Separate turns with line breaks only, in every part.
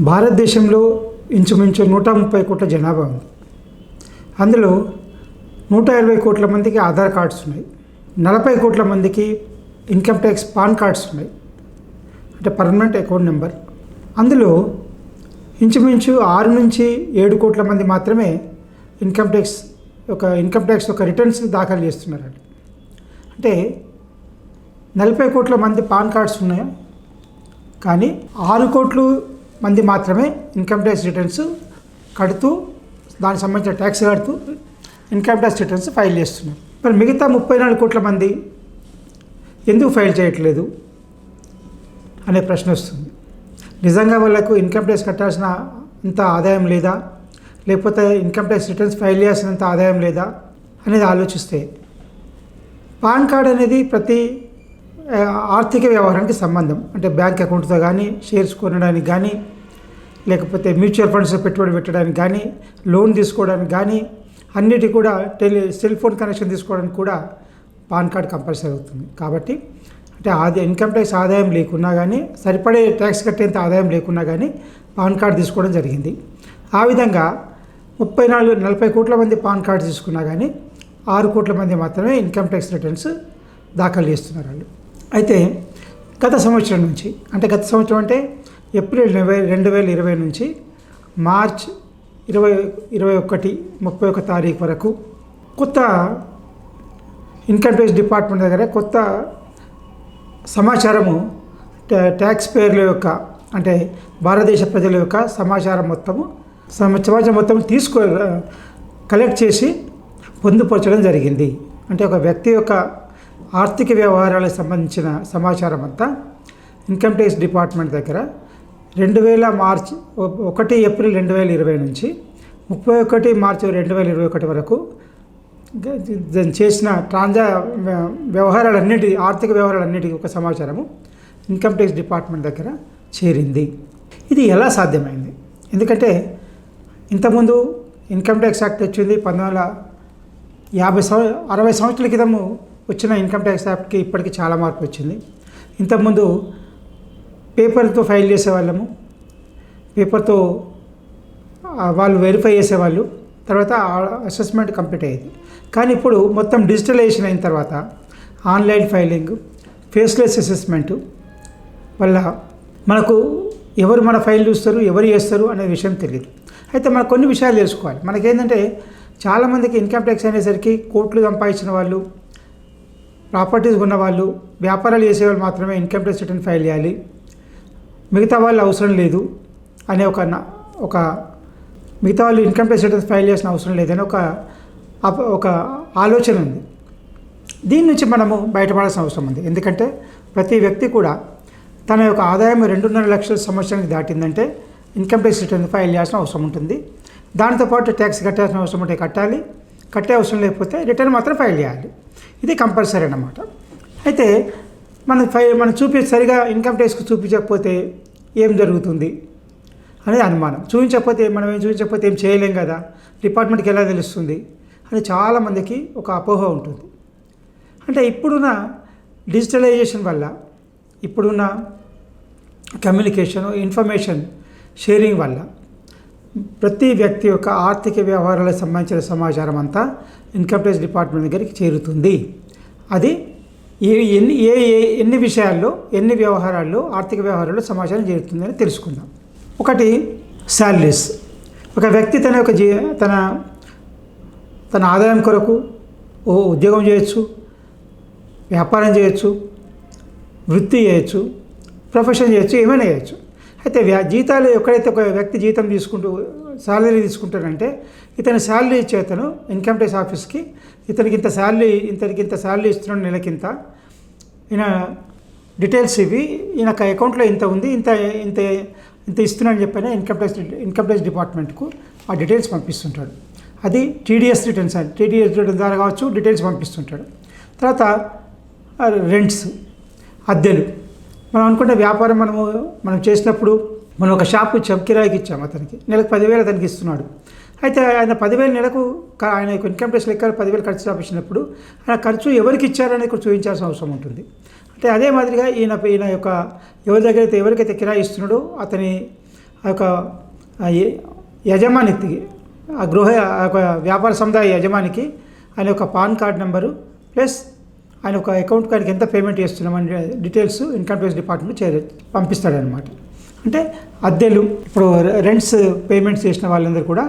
భారతదేశంలో ఇంచుమించు 130 కోట్ల జనాభా ఉంది. అందులో 120 కోట్ల మందికి ఆధార్ కార్డ్స్ ఉన్నాయి. 40 కోట్ల మందికి ఇన్కమ్ ట్యాక్స్ పాన్ కార్డ్స్ ఉన్నాయి, అంటే పర్మనెంట్ అకౌంట్ నెంబర్. అందులో ఇంచుమించు 6 నుంచి 7 కోట్ల మంది మాత్రమే ఇన్కమ్ ట్యాక్స్ యొక్క రిటర్న్స్ దాఖలు చేస్తున్నారండి. అంటే 40 కోట్ల మంది పాన్ కార్డ్స్ ఉన్నాయి, కానీ 6 కోట్ల మంది మాత్రమే ఇన్కమ్ ట్యాక్స్ రిటర్న్స్ కడుతూ, దానికి సంబంధించిన ట్యాక్స్ కడుతూ ఇన్కమ్ ట్యాక్స్ రిటర్న్స్ ఫైల్ చేస్తున్నారు. మరి మిగతా 34 కోట్ల మంది ఎందుకు ఫైల్ చేయట్లేదు అనే ప్రశ్న వస్తుంది. నిజంగా వాళ్ళకు ఇన్కమ్ ట్యాక్స్ కట్టాల్సిన అంత ఆదాయం లేదా, లేకపోతే ఇన్కమ్ ట్యాక్స్ రిటర్న్స్ ఫైల్ చేయాల్సినంత ఆదాయం లేదా అనేది ఆలోచిస్తే, పాన్ కార్డ్ అనేది ప్రతి ఆర్థిక వ్యవహారానికి సంబంధం. అంటే బ్యాంక్ అకౌంట్తో కానీ, షేర్స్ కొనడానికి కానీ, లేకపోతే మ్యూచువల్ ఫండ్స్లో పెట్టుబడి పెట్టడానికి కానీ, లోన్ తీసుకోవడానికి కానీ, అన్నిటి కూడా సెల్ ఫోన్ కనెక్షన్ తీసుకోవడానికి కూడా పాన్ కార్డ్ కంపల్సరీ అవుతుంది. కాబట్టి అంటే ఇన్కమ్ ట్యాక్స్ ఆదాయం లేకున్నా కానీ, సరిపడే ట్యాక్స్ కట్టేంత ఆదాయం లేకున్నా కానీ పాన్ కార్డ్ తీసుకోవడం జరిగింది. ఆ విధంగా 40 కోట్ల మంది పాన్ కార్డ్ తీసుకున్నా కానీ 6 కోట్ల మంది మాత్రమే ఇన్కమ్ ట్యాక్స్ రిటర్న్స్ దాఖలు చేస్తున్నారు వాళ్ళు. అయితే గత సంవత్సరం అంటే ఏప్రిల్ 2020 నుంచి మార్చ్ 31 తారీఖు వరకు కొత్త ఇన్కమ్ ట్యాక్స్ డిపార్ట్మెంట్ దగ్గర కొత్త సమాచారము ట్యాక్స్ పేర్ల యొక్క, అంటే భారతదేశ ప్రజల యొక్క సమాచారం మొత్తం కలెక్ట్ చేసి పొందుపరచడం జరిగింది. అంటే ఒక వ్యక్తి యొక్క ఆర్థిక వ్యవహారాలకు సంబంధించిన సమాచారం అంతా ఇన్కమ్ ట్యాక్స్ డిపార్ట్మెంట్ దగ్గర 1 ఏప్రిల్ 2020 నుంచి 31 మార్చి 2021 వరకు చేసిన ఆర్థిక వ్యవహారాలన్నిటి యొక్క సమాచారము ఇన్కమ్ ట్యాక్స్ డిపార్ట్మెంట్ దగ్గర చేరింది. ఇది ఎలా సాధ్యమైంది? ఎందుకంటే ఇంతకుముందు ఇన్కమ్ ట్యాక్స్ యాక్ట్ వచ్చింది 60 సంవత్సరాల క్రితము వచ్చిన ఇన్కమ్ ట్యాక్స్ యాక్ట్కి ఇప్పటికీ చాలా మార్పు వచ్చింది. ఇంతకుముందు పేపర్తో ఫైల్ చేసేవాళ్ళము, పేపర్తో వాళ్ళు వెరిఫై చేసేవాళ్ళు, తర్వాత అసెస్మెంట్ కంప్లీట్ అయ్యేది. కానీ ఇప్పుడు మొత్తం డిజిటలైజేషన్ అయిన తర్వాత ఆన్లైన్ ఫైలింగ్, ఫేస్లెస్ అసెస్మెంటు వల్ల మనకు ఎవరు మన ఫైల్ చూస్తారు, ఎవరు చేస్తారు అనే విషయం తెలియదు. అయితే మనకు కొన్ని విషయాలు తెలుసుకోవాలి. మనకేంటంటే చాలామందికి ఇన్కమ్ ట్యాక్స్ అనేసరికి కోట్లు సంపాదించిన వాళ్ళు, ప్రాపర్టీస్ ఉన్నవాళ్ళు, వ్యాపారాలు చేసేవాళ్ళు మాత్రమే ఇన్కమ్ ట్యాక్స్ రిటర్న్ ఫైల్ చేయాలి, మిగతా వాళ్ళు అవసరం లేదు అనే మిగతా వాళ్ళు ఇన్కమ్ ట్యాక్స్ రిటర్న్స్ ఫైల్ చేసిన అవసరం లేదని ఒక ఆలోచన ఉంది. దీని నుంచి మనము బయటపడాల్సిన అవసరం ఉంది. ఎందుకంటే ప్రతి వ్యక్తి కూడా తన యొక్క ఆదాయం 2.5 లక్షల సంవత్సరానికి దాటిందంటే ఇన్కమ్ ట్యాక్స్ రిటర్న్ ఫైల్ చేయాల్సిన అవసరం ఉంటుంది. దాంతోపాటు ట్యాక్స్ కట్టాల్సిన అవసరం ఉంటే కట్టాలి, కట్టే అవసరం లేకపోతే రిటర్న్ మాత్రం ఫైల్ చేయాలి. ఇది కంపల్సరీ అన్నమాట. అయితే మనం సరిగా ఇన్కమ్ ట్యాక్స్కి చూపించకపోతే ఏం జరుగుతుంది అనేది అనుమానం. మనం చూపించకపోతే ఏం చేయలేం కదా, డిపార్ట్మెంట్కి ఎలా తెలుస్తుంది అని చాలామందికి ఒక అపోహ ఉంటుంది. అంటే ఇప్పుడున్న డిజిటలైజేషన్ వల్ల, ఇప్పుడున్న కమ్యూనికేషన్, ఇన్ఫర్మేషన్ షేరింగ్ వల్ల ప్రతి వ్యక్తి యొక్క ఆర్థిక వ్యవహారాలకు సంబంధించిన సమాచారం అంతా ఇన్కమ్ ట్యాక్స్ డిపార్ట్మెంట్ దగ్గరికి చేరుతుంది. అది ఎన్ని విషయాల్లో, ఎన్ని వ్యవహారాల్లో, ఆర్థిక వ్యవహారాల్లో సమాచారం చేరుతుందని తెలుసుకుందాం. ఒకటి, శాలరీస్. ఒక వ్యక్తి తన ఆదాయం కొరకు ఉద్యోగం చేయొచ్చు, వ్యాపారం చేయొచ్చు, వృత్తి చేయొచ్చు, ప్రొఫెషన్ చేయొచ్చు, ఏమైనా చేయొచ్చు. అయితే జీతాలు ఎక్కడైతే ఒక వ్యక్తి జీతం శాలరీ తీసుకుంటాడంటే ఇతని శాలరీ ఇచ్చే అతను ఇన్కమ్ ట్యాక్స్ ఆఫీస్కి ఇతనికి ఇంత శాలరీ ఇస్తున్నాడు, నెలకింత, ఈయన డీటెయిల్స్ ఇవి, ఈయన అకౌంట్లో ఇంత ఉంది, ఇంత ఇస్తున్నాడని చెప్పిన ఇన్కమ్ ట్యాక్స్ డిపార్ట్మెంట్కు ఆ డీటెయిల్స్ పంపిస్తుంటాడు. అది టీడీఎస్ రిటర్న్స్ ద్వారా కావచ్చు, డీటెయిల్స్ పంపిస్తుంటాడు. తర్వాత రెంట్స్, అద్దెలు. మనం అనుకుంటే వ్యాపారం మనం చేసినప్పుడు మనం ఒక షాప్ ఇచ్చాం, కిరాయికి ఇచ్చాం, అతనికి నెలకు 10,000 అతనికి ఇస్తున్నాడు. అయితే ఆయన 10,000 నెలకు ఆయన ఇన్కమ్ ట్యాక్స్ లెక్క 10,000 ఖర్చు చూపించినప్పుడు ఆయన ఖర్చు ఎవరికి ఇచ్చారని ఇక్కడ చూపించాల్సిన అవసరం ఉంటుంది. అంటే అదే మాదిరిగా ఈయన యొక్క ఎవరికైతే కిరాయి ఇస్తున్నాడో అతని ఆ యొక్క యజమానికి ఆ యొక్క వ్యాపార సముదాయ యజమానికి ఆయన యొక్క పాన్ కార్డ్ నెంబరు ప్లస్ ఆయన ఒక అకౌంట్ కార్డ్కి ఎంత పేమెంట్ చేస్తున్నామని డీటెయిల్స్ ఇన్కమ్ ట్యాక్స్ డిపార్ట్మెంట్ పంపిస్తాడనమాట. అంటే అద్దెలు ఇప్పుడు రెంట్స్ పేమెంట్స్ చేసిన వాళ్ళందరూ కూడా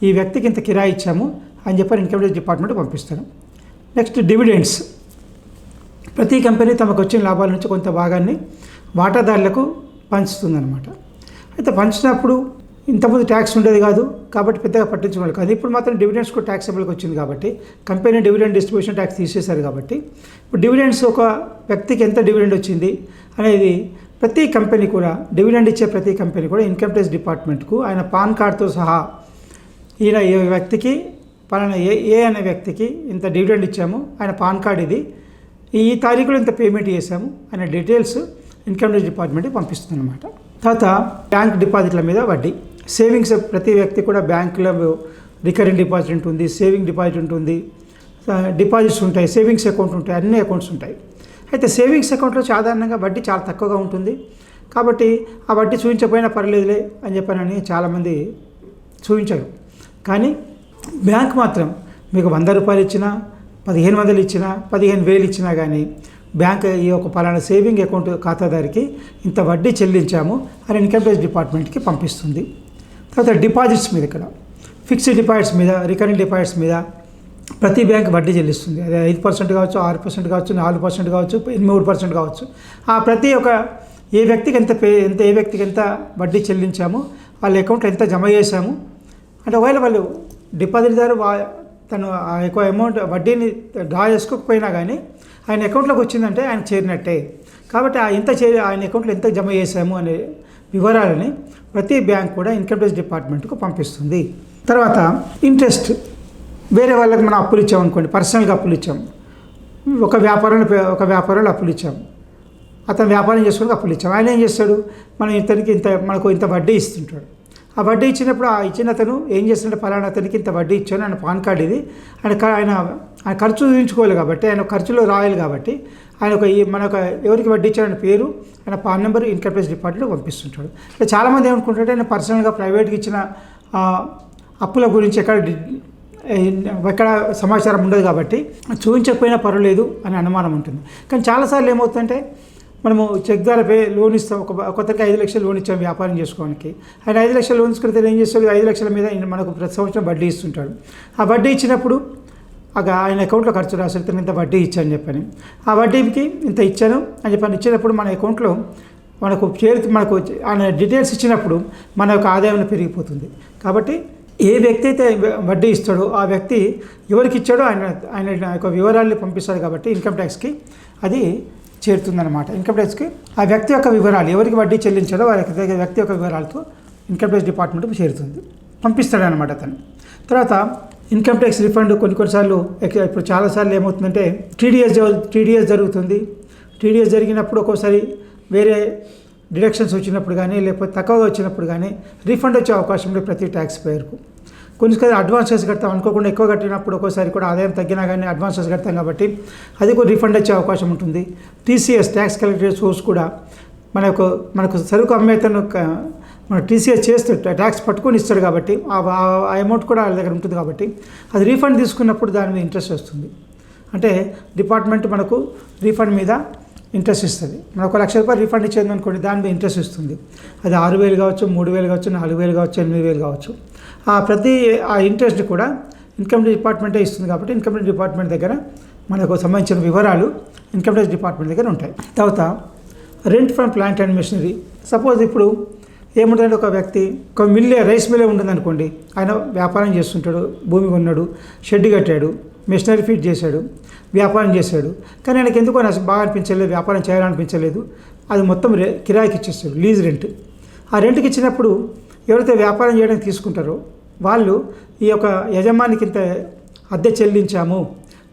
ఈ వ్యక్తికి ఇంత కిరాయి ఇచ్చాము అని చెప్పి ఇన్కమ్ ట్యాక్స్ డిపార్ట్మెంట్ పంపిస్తారు. Next dividends. ప్రతి కంపెనీ తమకు వచ్చిన లాభాల నుంచి కొంత భాగాన్ని వాటాదారులకు పంచుతుందన్నమాట. అయితే పంచినప్పుడు ఇంతకుముందు ట్యాక్స్ ఉండేది కాదు కాబట్టి పెద్దగా పట్టించుకోవాలి కాదు. ఇప్పుడు మాత్రం డివిడెండ్స్ కూడా ట్యాక్సబుల్కి వచ్చింది కాబట్టి కంపెనీ డివిడెండ్ డిస్ట్రిబ్యూషన్ ట్యాక్స్ తీసేశారు కాబట్టి ఇప్పుడు డివిడెండ్స్ ఒక వ్యక్తికి ఎంత డివిడెండ్ వచ్చింది అనేది ప్రతి కంపెనీ కూడా డివిడెండ్ ఇచ్చే ప్రతి కంపెనీ కూడా ఇన్కమ్ ట్యాక్స్ డిపార్ట్మెంట్కు ఆయన పాన్ కార్డ్తో సహా ఈయన ఏ వ్యక్తికి పలానా ఏ అనే వ్యక్తికి ఇంత డివిడెండ్ ఇచ్చాము, ఆయన పాన్ కార్డ్ ఇది, ఈ తారీఖులో ఇంత పేమెంట్ చేశాము అనే డీటెయిల్స్ ఇన్కమ్ ట్యాక్స్ డిపార్ట్మెంట్కి పంపిస్తుంది అనమాట. తర్వాత బ్యాంక్ డిపాజిట్ల మీద వడ్డీ. సేవింగ్స్ ప్రతి వ్యక్తి కూడా బ్యాంకులో రికరింగ్ డిపాజిట్ ఉంటుంది, సేవింగ్ డిపాజిట్ ఉంటుంది, డిపాజిట్స్ ఉంటాయి, సేవింగ్స్ అకౌంట్ ఉంటాయి, అన్ని అకౌంట్స్ ఉంటాయి. అయితే సేవింగ్స్ అకౌంట్లో సాధారణంగా వడ్డీ చాలా తక్కువగా ఉంటుంది కాబట్టి ఆ వడ్డీ చూపించకపోయినా పర్లేదులే అని చెప్పానని చాలామంది చూపించరు. కానీ బ్యాంక్ మాత్రం మీకు 100 రూపాయలు ఇచ్చినా 1500 ఇచ్చినా 15,000 ఇచ్చినా కానీ బ్యాంక్ ఈ ఒక పలానా సేవింగ్ అకౌంట్ ఖాతాదారికి ఇంత వడ్డీ చెల్లించాము అని ఇన్కమ్ ట్యాక్స్ డిపార్ట్మెంట్కి పంపిస్తుంది. తర్వాత డిపాజిట్స్ మీద ఇక్కడ ఫిక్స్డ్ డిపాజిట్స్ మీద రికరింగ్ డిపాజిట్స్ మీద ప్రతి బ్యాంక్ వడ్డీ చెల్లిస్తుంది. అదే 5% కావచ్చు, 6% కావచ్చు, 4% కావచ్చు, 3% కావచ్చు. ఆ ప్రతి ఒక్క ఏ వ్యక్తికి ఏ వ్యక్తికి ఎంత వడ్డీ చెల్లించాము, వాళ్ళ అకౌంట్లో ఎంత జమ చేశాము అంటే ఒకవేళ వాళ్ళు డిపాజిట్దారు తను ఆ ఎక్కువ అమౌంట్ వడ్డీని డ్రా చేసుకోకపోయినా కానీ ఆయన అకౌంట్లోకి వచ్చిందంటే ఆయన చేరినట్టే. కాబట్టి ఆయన అకౌంట్లో ఎంత జమ చేశాము అనే వివరాలని ప్రతి బ్యాంక్ కూడా ఇన్కమ్ ట్యాక్స్ డిపార్ట్మెంట్కు పంపిస్తుంది. తర్వాత ఇంట్రెస్ట్. వేరే వాళ్ళకి మనం అప్పులు ఇచ్చామనుకోండి, పర్సనల్గా అప్పులు ఇచ్చాము, ఒక వ్యాపారంలో అప్పులు ఇచ్చాము, అతను వ్యాపారం చేసుకోవడానికి అప్పులు ఇచ్చాము. ఆయన ఏం చేస్తాడు, మనకు ఇంత వడ్డీ ఇస్తుంటాడు. ఆ వడ్డీ ఇచ్చినప్పుడు ఆ ఇచ్చిన అతను ఏం చేస్తుంటే పలానా అతనికి ఇంత వడ్డీ ఇచ్చాను, ఆయన పాన్ కార్డు ఇది, ఆయన ఖర్చు చూపించుకోవాలి కాబట్టి ఆయన ఖర్చులో రాయాలి కాబట్టి ఆయన మనకు ఎవరికి వడ్డీ ఇచ్చారని పేరు, ఆయన PAN number income tax department పంపిస్తుంటాడు. చాలామంది ఏమనుకుంటారంటే ఆయన పర్సనల్గా ప్రైవేట్గా ఇచ్చిన అప్పుల గురించి ఎక్కడ సమాచారం ఉండదు కాబట్టి చూపించకపోయినా పర్వాలేదు అని అనుమానం ఉంటుంది. కానీ చాలాసార్లు ఏమవుతుందంటే మనము చెక్ ద్వారా లోన్ ఇస్తాం, ఒకరికి 5 లక్షలు లోన్ ఇచ్చాం వ్యాపారం చేసుకోవడానికి. ఆయన 5 లక్షలు లోన్ తీసుకుంటే ఏం చేస్తాడు, 5 లక్షల మీద మనకు ప్రతి సంవత్సరం వడ్డీ ఇస్తుంటాడు. ఆ వడ్డీ ఇచ్చినప్పుడు ఆయన అకౌంట్లో ఖర్చు రాశారు, ఇంత వడ్డీ ఇచ్చాను చెప్పని, ఆ వడ్డీకి ఇంత ఇచ్చాను అని చెప్పని ఇచ్చినప్పుడు మన అకౌంట్లో మనకు ఆయన డీటెయిల్స్ ఇచ్చినప్పుడు మన యొక్క ఆదాయం పెరిగిపోతుంది. కాబట్టి ఏ వ్యక్తి అయితే వడ్డీ ఇస్తాడో ఆ వ్యక్తి ఎవరికి ఇచ్చాడో ఆయన యొక్క వివరాలు పంపిస్తాడు కాబట్టి ఇన్కమ్ ట్యాక్స్కి అది చేరుతుందన్నమాట. ఇన్కమ్ ట్యాక్స్కి ఆ వ్యక్తి యొక్క వివరాలు ఎవరికి వడ్డీ చెల్లించాడో వ్యక్తి యొక్క వివరాలతో ఇన్కమ్ ట్యాక్స్ డిపార్ట్మెంట్కి చేరుతుంది, పంపిస్తాడనమాట అతను. తర్వాత ఇన్కమ్ ట్యాక్స్ రిఫండ్ కొన్నిసార్లు ఇప్పుడు చాలాసార్లు ఏమవుతుందంటే టీడీఎస్ జరుగుతుంది. టీడీఎస్ జరిగినప్పుడు ఒక్కోసారి వేరే డిడక్షన్స్ వచ్చినప్పుడు కానీ లేకపోతే తక్కువగా వచ్చినప్పుడు కానీ రీఫండ్ వచ్చే అవకాశం ఉంది ప్రతి ట్యాక్స్ పేయర్కు. కొన్నిసారి అడ్వాన్సెస్ కడతాం, అనుకోకుండా ఎక్కువ కట్టినప్పుడు ఒక్కోసారి కూడా ఆదాయం తగ్గినా కానీ అడ్వాన్సెస్ కడతాం కాబట్టి అది కూడా రీఫండ్ వచ్చే అవకాశం ఉంటుంది. టీసీఎస్ ట్యాక్స్ కలెక్టెడ్ సోర్స్ కూడా మనకు సరుకు అమ్మేతను మన టీసీఎస్ చేస్తే ట్యాక్స్ పట్టుకొని ఇస్తాడు కాబట్టి ఆ అమౌంట్ కూడా వాళ్ళ దగ్గర ఉంటుంది కాబట్టి అది రీఫండ్ తీసుకున్నప్పుడు దాని మీద ఇంట్రెస్ట్ వస్తుంది. అంటే డిపార్ట్మెంట్ మనకు రీఫండ్ మీద ఇంట్రెస్ట్ ఇస్తుంది. మనం 1 లక్ష రూపాయలు రీఫండ్ ఇచ్చేది అనుకోండి, దాని మీద ఇంట్రెస్ట్ ఇస్తుంది. అది 6,000 కావచ్చు, 3,000 కావచ్చు, 4,000 కావచ్చు, 8,000 కావచ్చు. ఆ ఇంట్రెస్ట్ కూడా ఇన్కమ్ డిపార్ట్మెంటే ఇస్తుంది కాబట్టి ఇన్కమ్ డిపార్ట్మెంట్ దగ్గర మనకు సంబంధించిన వివరాలు ఇన్కమ్ ట్యాక్స్ డిపార్ట్మెంట్ దగ్గర ఉంటాయి. తర్వాత rent from plant and machinery. Suppose ఇప్పుడు ఏముంటుందంటే ఒక వ్యక్తి రైస్ మిల్లే ఉంటుంది అనుకోండి, ఆయన వ్యాపారం చేస్తుంటాడు, భూమి కొన్నాడు, షెడ్ కట్టాడు, మెషినరీ ఫిట్ చేశాడు, వ్యాపారం చేశాడు. కానీ ఆయనకి ఎందుకో బాగా అనిపించలేదు, వ్యాపారం చేయాలనిపించలేదు, అది మొత్తం కిరాయికి ఇచ్చేస్తాడు, లీజ్ రెంట్. ఆ రెంట్కి ఇచ్చినప్పుడు ఎవరైతే వ్యాపారం చేయడానికి తీసుకుంటారో వాళ్ళు ఈ యొక్క యజమానికి ఇంత అద్దె చెల్లించాము,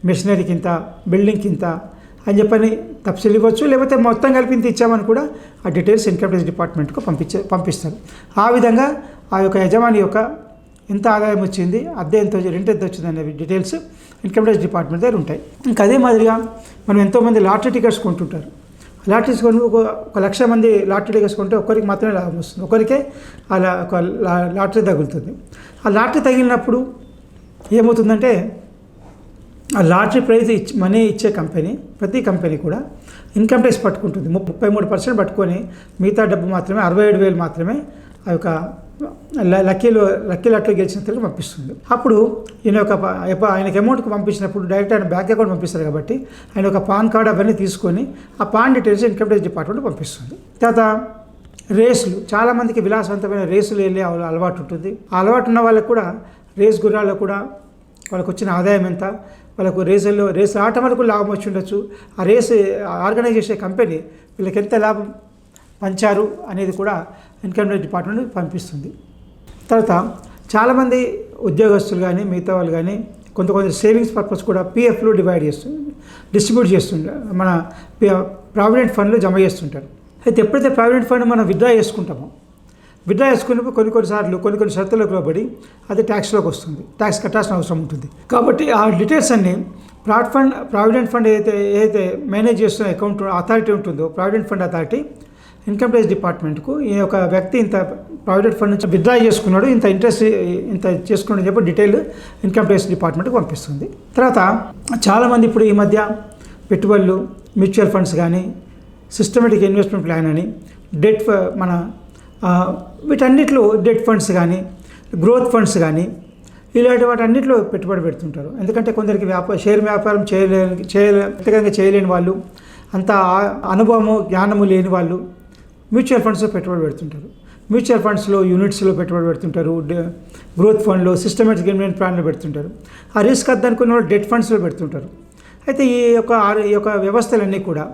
మెషినరీకి ఇంత, బిల్డింగ్కి ఇంత అని చెప్పని తప్పిసలు ఇవ్వచ్చు, లేకపోతే మొత్తం కలిపి ఇంత ఇచ్చామని కూడా ఆ డీటెయిల్స్ ఇన్కమ్ ట్యాక్స్ డిపార్ట్మెంట్కు పంపిస్తారు. ఆ విధంగా ఆ యొక్క యజమాని యొక్క ఎంత ఆదాయం వచ్చింది, అద్దె ఎంత, రెంట్ ఎంత వచ్చింది అనే డీటెయిల్స్ ఇన్కమ్ ట్యాక్స్ డిపార్ట్మెంట్ దగ్గర ఉంటాయి. ఇంకా అదే మాదిరిగా మనం ఎంతోమంది లాటరీ టికెట్స్ కొంటుంటారు. లాటరీ తీసుకొని ఒక 1,00,000 మంది లాటరీ వేసుకుంటే ఒకరికి మాత్రమే లాభం వస్తుంది, ఒకరికే అలా ఒక లాటరీ తగులుతుంది. ఆ లాటరీ తగిలినప్పుడు ఏమవుతుందంటే ఆ లాటరీ ప్రైజ్ మనీ ఇచ్చే కంపెనీ, ప్రతి కంపెనీ కూడా ఇన్కమ్ ట్యాక్స్ పట్టుకుంటుంది. 33% పట్టుకొని మిగతా డబ్బు మాత్రమే 67,000 మాత్రమే ఆ యొక్క లక్కీ లాట్లో గెలిచిన తిరిగి పంపిస్తుంది. అప్పుడు ఆయనకి అమౌంట్ పంపించినప్పుడు డైరెక్ట్ ఆయన బ్యాంక్ అకౌంట్ పంపిస్తారు కాబట్టి ఆయన ఒక పాన్ కార్డ్ అవన్నీ తీసుకొని ఆ pan details income tax department పంపిస్తుంది. తర్వాత రేసులు, చాలామందికి విలాసవంతమైన రేసులు వెళ్ళే అలవాటు ఉంటుంది. ఆ అలవాటు ఉన్న వాళ్ళకు కూడా రేస్ గుర్రాల్లో కూడా వాళ్ళకు వచ్చిన ఆదాయం ఎంత, వాళ్ళకు రేసు ఆటం వరకు లాభం వచ్చి ఉండొచ్చు, ఆ రేసు ఆర్గనైజ్ చేసే కంపెనీ వీళ్ళకి ఎంత లాభం పంచారు అనేది కూడా ఇన్కమ్ ట్యాక్స్ డిపార్ట్మెంట్ పంపిస్తుంది. తర్వాత చాలామంది ఉద్యోగస్తులు కానీ మిగతా వాళ్ళు కానీ కొంత సేవింగ్స్ పర్పస్ కూడా పిఎఫ్లో డిస్ట్రిబ్యూట్ చేస్తుంటారు, మన ప్రావిడెంట్ ఫండ్లో జమ చేస్తుంటారు. అయితే ఎప్పుడైతే ప్రావిడెంట్ ఫండ్ మనం విత్డ్రా చేసుకున్నప్పుడు కొన్ని షరతులకు లోబడి అది ట్యాక్స్లోకి వస్తుంది, ట్యాక్స్ కట్టాల్సిన అవసరం ఉంటుంది. కాబట్టి ఆ డీటెయిల్స్ అన్నీ ప్రావిడెంట్ ఫండ్ ఏదైతే మేనేజ్ చేస్తున్న అకౌంట్ అథారిటీ ఉంటుందో, provident fund authority income tax డిపార్ట్మెంట్కు ఈ యొక్క వ్యక్తి ఇంత ప్రావిడెంట్ ఫండ్ నుంచి విత్డ్రా చేసుకున్నాడు, ఇంత ఇంట్రెస్ట్ ఇంత చేసుకున్నాడు చెప్పి డీటెయిల్ ఇన్కమ్ ట్యాక్స్ డిపార్ట్మెంట్కి పంపిస్తుంది. తర్వాత చాలామంది ఇప్పుడు ఈ మధ్య పెట్టుబడులు, మ్యూచువల్ ఫండ్స్ కానీ, సిస్టమేటిక్ ఇన్వెస్ట్మెంట్ ప్లాన్ అని, వీటన్నిటిలో డెట్ ఫండ్స్ కానీ, గ్రోత్ ఫండ్స్ కానీ ఇలాంటి వాటన్నిటిలో పెట్టుబడి పెడుతుంటారు. ఎందుకంటే కొందరికి షేర్ వ్యాపారం చేయలేని వాళ్ళు, అంత అనుభవము జ్ఞానము లేని వాళ్ళు మ్యూచువల్ ఫండ్స్లో పెట్టుబడి పెడుతుంటారు. మ్యూచువల్ ఫండ్స్లో యూనిట్స్లో పెట్టుబడి పెడుతుంటారు, గ్రోత్ ఫండ్లో, సిస్టమేటిక్ ఇన్వెస్ట్మెంట్ ప్లాన్లో పెడుతుంటారు. ఆ రిస్క్ అద్దనుకున్న వాళ్ళు డెట్ ఫండ్స్లో పెడుతుంటారు. అయితే ఈ యొక్క వ్యవస్థలన్నీ కూడా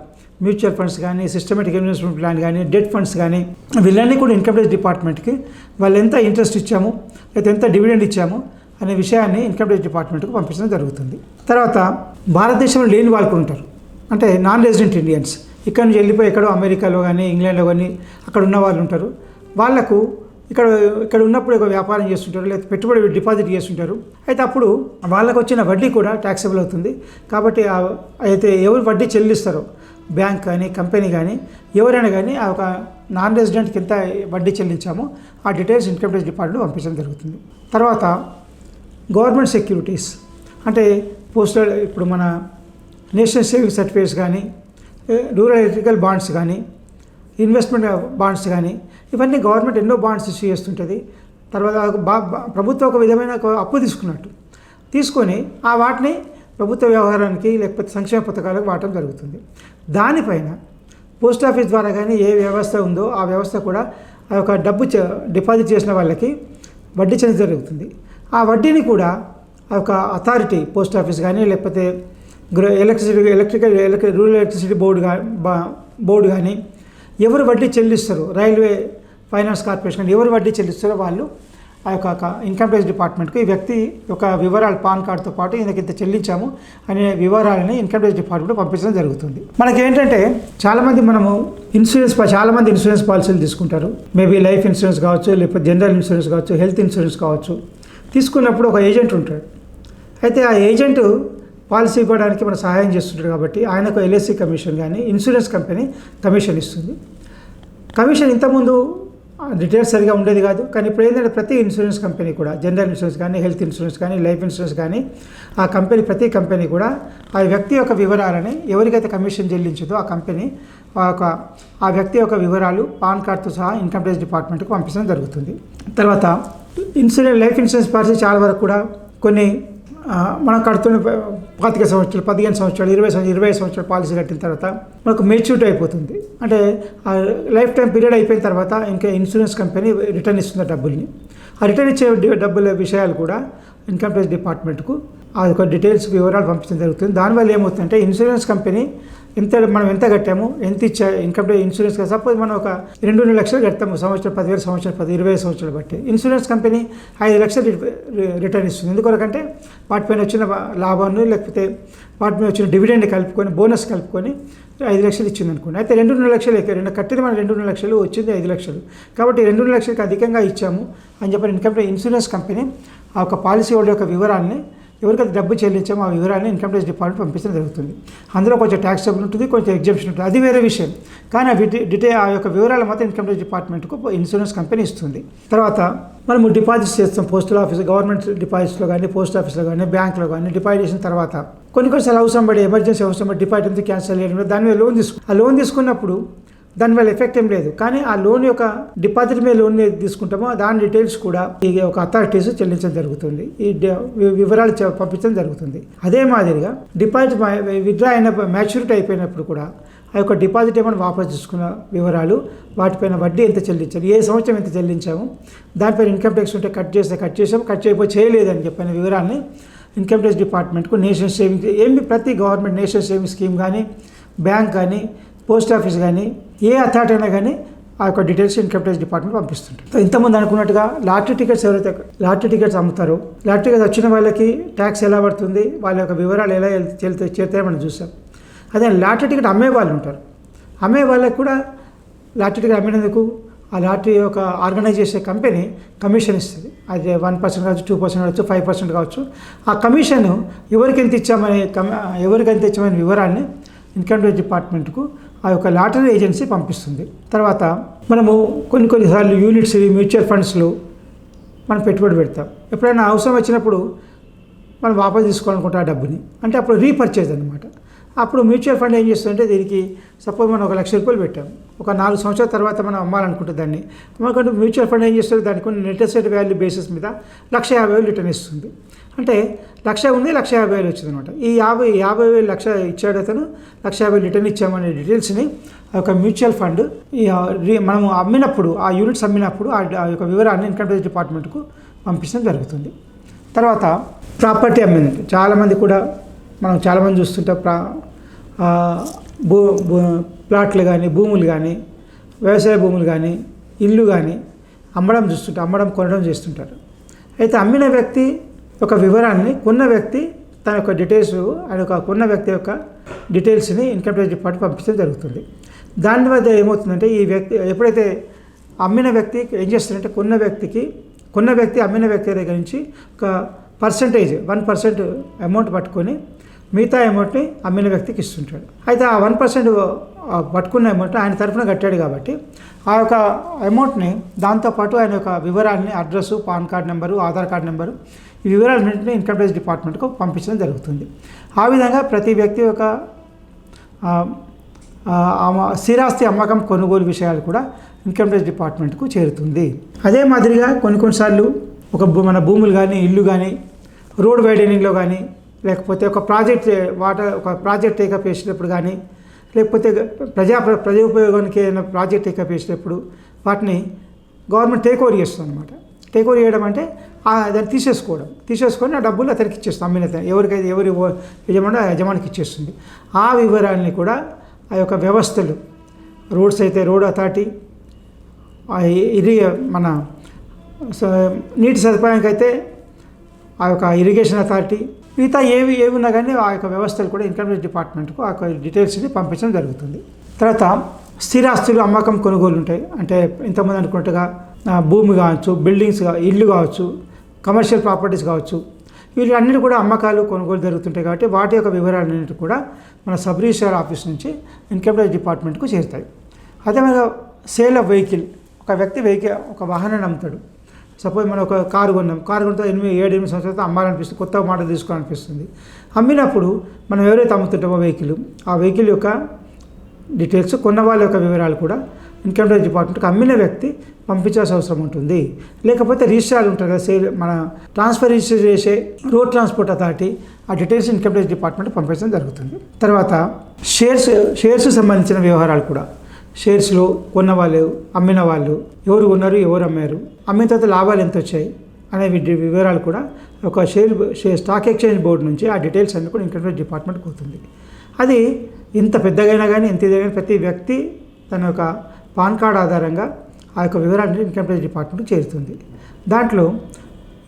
మ్యూచువల్ ఫండ్స్ కానీ, సిస్టమేటిక్ ఇన్వెస్ట్మెంట్ ప్లాన్ కానీ, డెట్ ఫండ్స్ కానీ వీళ్ళన్నీ కూడా ఇన్కమ్ ట్యాక్స్ డిపార్ట్మెంట్కి వాళ్ళు ఎంత ఇంట్రెస్ట్ ఇచ్చాము లేదా ఎంత డివిడెండ్ ఇచ్చాము అనే విషయాన్ని ఇన్కమ్ ట్యాక్స్ డిపార్ట్మెంట్కి పంపించడం జరుగుతుంది. తర్వాత భారతదేశంలో లేని వాళ్ళు కూడా ఉంటారు, అంటే నాన్ రెసిడెంట్ ఇండియన్స్, ఇక్కడ నుంచి వెళ్ళిపోయి ఎక్కడో అమెరికాలో కానీ, ఇంగ్లాండ్లో కానీ అక్కడ ఉన్న వాళ్ళు ఉంటారు. వాళ్ళకు ఇక్కడ ఉన్నప్పుడు ఒక వ్యాపారం చేస్తుంటారు, లేదా పెట్టుబడి డిపాజిట్ చేస్తుంటారు. అయితే అప్పుడు వాళ్ళకు వచ్చిన వడ్డీ కూడా ట్యాక్సబుల్ అవుతుంది. కాబట్టి అయితే ఎవరు వడ్డీ చెల్లిస్తారో, బ్యాంక్ కానీ, కంపెనీ కానీ, ఎవరైనా కానీ ఆ ఒక నాన్ రెసిడెంట్కి ఎంత వడ్డీ చెల్లించామో ఆ డీటెయిల్స్ ఇన్కమ్ ట్యాక్స్ డిపార్ట్మెంట్ పంపించడం జరుగుతుంది. తర్వాత గవర్నమెంట్ సెక్యూరిటీస్ అంటే పోస్టల్, ఇప్పుడు మన నేషనల్ సేవింగ్ సర్టిఫికేట్స్ కానీ, రూరల్ ఎలక్ట్రికల్ బాండ్స్ కానీ, ఇన్వెస్ట్మెంట్ బాండ్స్ కానీ, ఇవన్నీ గవర్నమెంట్ ఎన్నో బాండ్స్ ఇష్యూ చేస్తుంటుంది. తర్వాత ప్రభుత్వం ఒక విధమైన అప్పు తీసుకొని ఆ వాటిని ప్రభుత్వ వ్యవహారానికి లేకపోతే సంక్షేమ పథకాలకు వాడటం జరుగుతుంది. దానిపైన పోస్ట్ ఆఫీస్ ద్వారా కానీ ఏ వ్యవస్థ ఉందో ఆ వ్యవస్థ కూడా ఆ యొక్క డబ్బు డిపాజిట్ చేసిన వాళ్ళకి వడ్డీ చెల్లించడం జరుగుతుంది. ఆ వడ్డీని కూడా ఆ యొక్క అథారిటీ, పోస్ట్ ఆఫీస్ కానీ లేకపోతే రూరల్ ఎలక్ట్రిసిటీ బోర్డు కానీ ఎవరు వడ్డీ చెల్లిస్తారో, రైల్వే ఫైనాన్స్ కార్పొరేషన్ కానీ ఎవరు వడ్డీ చెల్లిస్తారో వాళ్ళు ఆ యొక్క ఇన్కమ్ ట్యాక్స్ డిపార్ట్మెంట్కి ఈ వ్యక్తి యొక్క వివరాలు, పాన్ కార్డుతో పాటు ఈయనకి ఇంత చెల్లించాము అనే వివరాలని ఇన్కమ్ ట్యాక్స్ డిపార్ట్మెంట్ పంపించడం జరుగుతుంది. మనకేంటంటే చాలామంది చాలామంది ఇన్సూరెన్స్ పాలసీలు తీసుకుంటారు. మేబీ లైఫ్ ఇన్సూరెన్స్ కావచ్చు, లేకపోతే జనరల్ ఇన్సూరెన్స్ కావచ్చు, హెల్త్ ఇన్సూరెన్స్ కావచ్చు. తీసుకున్నప్పుడు ఒక ఏజెంట్ ఉంటాడు. అయితే ఆ ఏజెంట్ పాలసీ ఇవ్వడానికి మన సహాయం చేస్తుంటాడు కాబట్టి ఆయనకు ఎల్ఐసి కమిషన్ కానీ, ఇన్సూరెన్స్ కంపెనీ కమిషన్ ఇస్తుంది. కమిషన్ ఇంతకుముందు డీటెయిల్స్ సరిగా ఉండేది కాదు, కానీ ఇప్పుడు ఏంటంటే ప్రతి ఇన్సూరెన్స్ కంపెనీ కూడా, జనరల్ ఇన్సూరెన్స్ కానీ, హెల్త్ ఇన్సూరెన్స్ కానీ, లైఫ్ ఇన్సూరెన్స్ కానీ, ఆ కంపెనీ ప్రతి కంపెనీ కూడా ఆ వ్యక్తి యొక్క వివరాలని ఎవరికైతే కమిషన్ చెల్లించదో ఆ కంపెనీ ఆ వ్యక్తి యొక్క వివరాలు పాన్ కార్డుతో సహా ఇన్కమ్ ట్యాక్స్ డిపార్ట్మెంట్కి పంపించడం జరుగుతుంది. తర్వాత లైఫ్ ఇన్సూరెన్స్ పాలసీ చాలా వరకు కూడా కొన్ని మనం కడుతున్న 25 సంవత్సరాలు, 15 సంవత్సరాలు, 20 సంవత్సరాలు పాలసీ కట్టిన తర్వాత మనకు మెచ్యూరిటీ అయిపోతుంది. అంటే ఆ లైఫ్ టైం పీరియడ్ అయిపోయిన తర్వాత ఇంకా ఇన్సూరెన్స్ కంపెనీ రిటర్న్ ఇస్తుంది డబ్బుల్ని. ఆ రిటర్న్ ఇచ్చే డబ్బుల విషయాలు కూడా ఇన్కమ్ ట్యాక్స్ డిపార్ట్మెంట్కు ఆ యొక్క డీటెయిల్స్ వివరాలు పంపించడం జరుగుతుంది. దానివల్ల ఏమవుతుందంటే ఇన్సూరెన్స్ కంపెనీ మనం ఎంత కట్టాము, ఎంత ఇచ్చా ఇన్కమ్ ట్యాక్స్ ఇన్సూరెన్స్, సపోజ్ మనం ఒక 2 లక్షలు కడతాము సంవత్సరం, 10,000 సంవత్సరాలు, 20 సంవత్సరాలు బట్టి ఇన్సూరెన్స్ కంపెనీ 5 లక్షలు రిటర్న్ ఇస్తుంది. ఎందుకంటే వాటిపైన వచ్చిన లాభాన్ని లేకపోతే వాటిపైన వచ్చిన డివిడెండ్ కలుపుకొని, బోనస్ కలుపుకొని 5 లక్షలు ఇచ్చింది అనుకోండి. అయితే 2 లక్షలు కట్టిన మన 2 లక్షలు వచ్చింది 5 లక్షలు. కాబట్టి 2 లక్షలకి అధికంగా ఇచ్చాము అని చెప్పి ఇన్కమ్ ట్యాక్స్ ఇన్సూరెన్స్ కంపెనీ ఆ యొక్క పాలసీ హోల్డర్ యొక్క వివరాన్ని ఎవరికైతే డబ్బు చెల్లించామో ఆ వివరాలను ఇన్కమ్ ట్యాక్స్ డిపార్ట్మెంట్ పంపించడం జరుగుతుంది. అందులో కొంచెం ట్యాక్సబుల్ ఉంటుంది, కొంచెం ఎగ్జంప్షన్ ఉంటుంది, అది వేరే విషయం. కానీ ఆ యొక్క వివరాలు మాత్రం ఇన్కమ్ ట్యాక్స్ డిపార్ట్మెంట్కు ఇన్సూరెన్స్ కంపెనీ ఇస్తుంది. తర్వాత మనము డిపాజిట్స్ చేస్తాం పోస్టల్ ఆఫీస్, గవర్నమెంట్ డిపాజిట్స్లో కానీ, పోస్ట్ ఆఫీస్లో కానీ, బ్యాంక్లో కానీ డిపాజిట్ చేసిన తర్వాత కొన్నిసార్లు అవసరం పడి ఎమర్జెన్సీ అవసరం పడి డిపాజిట్ క్యాన్సిల్ చేయడం, దాని మీద లోన్ తీసుకున్నప్పుడు దాని వల్ల ఎఫెక్ట్ ఏం లేదు. కానీ ఆ లోన్ యొక్క డిపాజిట్ మీద లోన్ తీసుకుంటామో దాని డీటెయిల్స్ కూడా ఈ ఒక అథారిటీస్ చెల్లించడం జరుగుతుంది, ఈ వివరాలు పంపించడం జరుగుతుంది. అదే మాదిరిగా డిపాజిట్ విత్డ్రా అయిన మ్యాచ్యూరిటీ అయిపోయినప్పుడు కూడా ఆ యొక్క డిపాజిట్ ఏమైనా వాపస్ తీసుకున్న వివరాలు, వాటిపైన వడ్డీ ఎంత చెల్లించాలి, ఏ సంవత్సరం ఎంత చెల్లించాము, దానిపైన ఇన్కమ్ ట్యాక్స్ ఉంటే కట్ చేసాము, కట్ చేయకపోతే చేయలేదని చెప్పిన వివరాన్ని ఇన్కమ్ ట్యాక్స్ డిపార్ట్మెంట్కు నేషనల్ సేవింగ్ ప్రతి గవర్నమెంట్ నేషనల్ సేవింగ్ స్కీమ్ కానీ, బ్యాంక్ కానీ, పోస్ట్ ఆఫీస్ కానీ, ఏ అథారిటీ అయినా కానీ ఆ యొక్క డీటెయిల్స్ ఇన్కమ్ ట్యాక్స్ డిపార్ట్మెంట్ పంపిస్తుంటారు. ఇంతకుముందు అనుకున్నట్టుగా లాటరీ టికెట్స్ ఎవరైతే లాటరీ టికెట్స్ అమ్ముతారో, లాటరీ టికెట్స్ వచ్చిన వాళ్ళకి ట్యాక్స్ ఎలా పడుతుంది, వాళ్ళ యొక్క వివరాలు ఎలా చేరుతాయో మనం చూసాం. అదే లాటరీ టికెట్ అమ్మే వాళ్ళు ఉంటారు, అమ్మే వాళ్ళకి కూడా లాటరీ టికెట్ అమ్మినందుకు ఆ లాటరీ యొక్క ఆర్గనైజ్ చేసే కంపెనీ కమిషన్ ఇస్తుంది. అది 1% కావచ్చు, 2% కావచ్చు, 5% కావచ్చు. ఆ కమిషన్ ఎవరికి ఎంత ఇచ్చామనే వివరాన్ని ఇన్కమ్ ట్యాక్స్ డిపార్ట్మెంట్కు ఆ యొక్క లాటరీ ఏజెన్సీ పంపిస్తుంది. తర్వాత మనము కొన్నిసార్లు యూనిట్స్, మ్యూచువల్ ఫండ్స్లో మనం పెట్టుబడి పెడతాం. ఎప్పుడైనా అవసరం వచ్చినప్పుడు మనం వాపసు తీసుకోవాలనుకుంటే ఆ డబ్బుని, అంటే అప్పుడు రీపర్చేజ్ అనమాట. అప్పుడు మ్యూచువల్ ఫండ్ ఏం చేస్తుందంటే, దీనికి సపోజ్ మనం 1 లక్ష రూపాయలు పెట్టాం, ఒక 4 సంవత్సరాల తర్వాత మనం అమ్మాలనుకుంటే దాన్ని మనకంటే మ్యూచువల్ ఫండ్ ఏం చేస్తుంది, దానికి కొన్ని నెట్ అసెట్ వాల్యూ బేసిస్ మీద 1,50,000 రిటర్న్ ఇస్తుంది. అంటే 1,00,000 ఉంది, 1,50,000 వచ్చింది అనమాట. ఈ 50,000 లక్ష ఇచ్చాడు అతను, 1,50,000 రిటర్న్ ఇచ్చామనే డీటెయిల్స్ని ఆ యొక్క మ్యూచువల్ ఫండ్ మనము అమ్మినప్పుడు, ఆ యూనిట్స్ అమ్మినప్పుడు ఆ యొక్క వివరాన్ని ఇన్కమ్ ట్యాక్స్ డిపార్ట్మెంట్కు పంపించడం జరుగుతుంది. తర్వాత ప్రాపర్టీ అమ్మింది, చాలామంది చూస్తుంటాం ప్లాట్లు కానీ, భూములు కానీ, వ్యవసాయ భూములు కానీ, ఇల్లు కానీ అమ్మడం కొనడం చేస్తుంటారు. అయితే అమ్మిన వ్యక్తి ఒక వివరాన్ని కొన్న వ్యక్తి తన యొక్క డీటెయిల్స్, కొన్న వ్యక్తి యొక్క డీటెయిల్స్ని ఇన్కమ్ ట్యాక్స్ డిపార్ట్మెంట్ పంపించడం జరుగుతుంది. దాని వల్ల ఏమవుతుందంటే, ఈ వ్యక్తి ఎప్పుడైతే అమ్మిన వ్యక్తి ఏం చేస్తారంటే, కొన్న వ్యక్తి అమ్మిన వ్యక్తి దగ్గర నుంచి ఒక పర్సంటేజ్ 1% అమౌంట్ పట్టుకొని మిగతా అమౌంట్ని అమ్మిన వ్యక్తికి ఇస్తుంటాడు. అయితే ఆ 1% పట్టుకున్న అమౌంట్ ఆయన తరఫున కట్టాడు కాబట్టి ఆ యొక్క అమౌంట్ని దాంతోపాటు ఆయన యొక్క వివరాలని, address, PAN card number, Aadhaar card number, ఈ వివరాలన్నింటినీ ఇన్కమ్ ట్యాక్స్ డిపార్ట్మెంట్కు పంపించడం జరుగుతుంది. ఆ విధంగా ప్రతి వ్యక్తి యొక్క స్థిరాస్తి అమ్మకం, కొనుగోలు విషయాలు కూడా ఇన్కమ్ ట్యాక్స్ డిపార్ట్మెంట్కు చేరుతుంది. అదే మాదిరిగా కొన్నిసార్లు మన భూములు కానీ, ఇల్లు కానీ, రోడ్ వైడనింగ్లో కానీ, లేకపోతే ఒక ప్రాజెక్ట్ టేకప్ చేసేటప్పుడు కానీ, లేకపోతే ప్రజా ఉపయోగానికి ఏదైనా ప్రాజెక్ట్ టేకప్ చేసేటప్పుడు వాటిని గవర్నమెంట్ టేక్ ఓవర్ చేస్తుంది అనమాట. టేక్ ఓవర్ చేయడం అంటే దాన్ని తీసేసుకొని ఆ డబ్బులు అతనికి ఇచ్చేస్తాం, అమ్మిన ఎవరి యజమానికి ఇచ్చేస్తుంది. ఆ వివరాలని కూడా ఆ యొక్క వ్యవస్థలు, రోడ్స్ అయితే రోడ్ అథారిటీ, ఇది మన నీటి సదుపాయానికి అయితే ఆ యొక్క ఇరిగేషన్ అథారిటీ, మిగతా ఏవి ఉన్నా కానీ ఆ యొక్క వ్యవస్థలు కూడా ఇన్కమ్ ట్యాక్స్ డిపార్ట్మెంట్కు ఆ యొక్క డీటెయిల్స్ని పంపించడం జరుగుతుంది. తర్వాత స్థిరాస్తులు అమ్మకం, కొనుగోలు ఉంటాయి. అంటే ఇంతకుముందు అనుకున్నట్టుగా భూమి కావచ్చు, బిల్డింగ్స్, ఇల్లు కావచ్చు, కమర్షియల్ ప్రాపర్టీస్ కావచ్చు, వీటన్నిటి కూడా అమ్మకాలు, కొనుగోలు జరుగుతుంటాయి. కాబట్టి వాటి యొక్క వివరాలన్నింటి కూడా మన సబ్ రిజిస్ట్రార్ ఆఫీస్ నుంచి ఇన్కమ్ ట్యాక్స్ డిపార్ట్మెంట్కు చేరుతాయి. అదేవిధంగా సేల్ ఆఫ్ వెహికల్, ఒక వ్యక్తి ఒక వాహనాన్ని అమ్ముతాడు. సపోజ్ మనం ఒక కారు కొన్నాం, కారు కొనితో 7-8 సంవత్సరాలతో అమ్మాలనిపిస్తుంది, కొత్త మోడల్ తీసుకోవాలనిపిస్తుంది. అమ్మినప్పుడు మనం ఎవరైతే అమ్ముతుంటామో ఆ వెహికల్ యొక్క డీటెయిల్స్, కొన్న వాళ్ళ యొక్క వివరాలు కూడా ఇన్కమ్ ట్యాక్స్ డిపార్ట్మెంట్కి అమ్మిన వ్యక్తి పంపించాల్సిన అవసరం ఉంటుంది. లేకపోతే రిజిస్ట్రార్ ఉంటారు కదా, మన ట్రాన్స్ఫర్ రిజిస్టర్ చేసే రోడ్ ట్రాన్స్పోర్ట్ అథారిటీ, ఆ డీటెయిల్స్ ఇన్కమ్ ట్యాక్స్ డిపార్ట్మెంట్ పంపించడం జరుగుతుంది. తర్వాత షేర్స్ సంబంధించిన వ్యవహారాలు కూడా, షేర్స్లో కొన్న వాళ్ళు, అమ్మిన వాళ్ళు, ఎవరు కొన్నారు, ఎవరు అమ్మారు, అమ్మిన తర్వాత లాభాలు ఎంత వచ్చాయి అనే వివరాలు కూడా ఒక స్టాక్ ఎక్స్చేంజ్ బోర్డు నుంచి ఆ డీటెయిల్స్ అన్నీ కూడా ఇన్కమ్ ట్యాక్స్ డిపార్ట్మెంట్కి పోతుంది. అది ఇంత పెద్దగైనా కానీ, ఎంత ఇదైనా ప్రతి వ్యక్తి తన యొక్క పాన్ కార్డ్ ఆధారంగా ఆ యొక్క వివరాన్ని ఇన్కమ్ ట్యాక్స్ డిపార్ట్మెంట్కి చేరుతుంది. దాంట్లో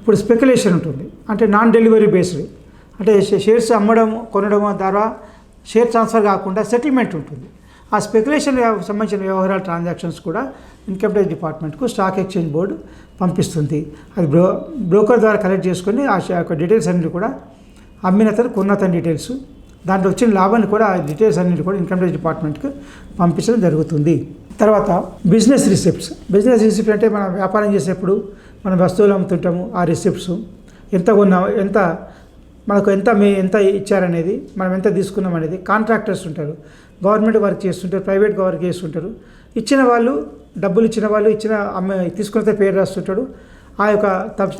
ఇప్పుడు స్పెక్యులేషన్ ఉంటుంది, అంటే నాన్ డెలివరీ బేస్డ్, అంటే షేర్స్ అమ్మడం, కొనడం ద్వారా షేర్ ట్రాన్స్ఫర్ కాకుండా సెటిల్మెంట్ ఉంటుంది. ఆ స్పెక్యులేషన్ సంబంధించిన వ్యవహారాల ట్రాన్సాక్షన్స్ కూడా ఇన్కమ్ ట్యాక్స్ డిపార్ట్మెంట్కు స్టాక్ ఎక్స్చేంజ్ బోర్డు పంపిస్తుంది. అది బ్రోకర్ ద్వారా కలెక్ట్ చేసుకొని ఆ యొక్క డీటెయిల్స్ అన్నీ కూడా అమ్మిన అతను కొన్న అతని డీటెయిల్స్, దాంట్లో వచ్చిన లాభాన్ని కూడా ఆ డీటెయిల్స్ అన్నిటి కూడా ఇన్కమ్ ట్యాక్స్ డిపార్ట్మెంట్కి పంపించడం జరుగుతుంది. తర్వాత బిజినెస్ రిసిప్ట్స్. బిజినెస్ రిసిప్ట్ అంటే మనం వ్యాపారం చేసేప్పుడు మనం వస్తువులు అమ్ముతుంటాము, ఆ రిసిప్ట్స్ ఎంత కొన్నాము, మనకు ఎంత ఇచ్చారనేది, మనం ఎంత తీసుకున్నాం అనేది. కాంట్రాక్టర్స్ ఉంటారు, గవర్నమెంట్ వర్క్ చేస్తుంటారు, ప్రైవేట్ వర్క్ చేస్తుంటారు. ఇచ్చిన వాళ్ళు, డబ్బులు ఇచ్చిన వాళ్ళు తీసుకున్న పేరు రాస్తుంటాడు. ఆ యొక్క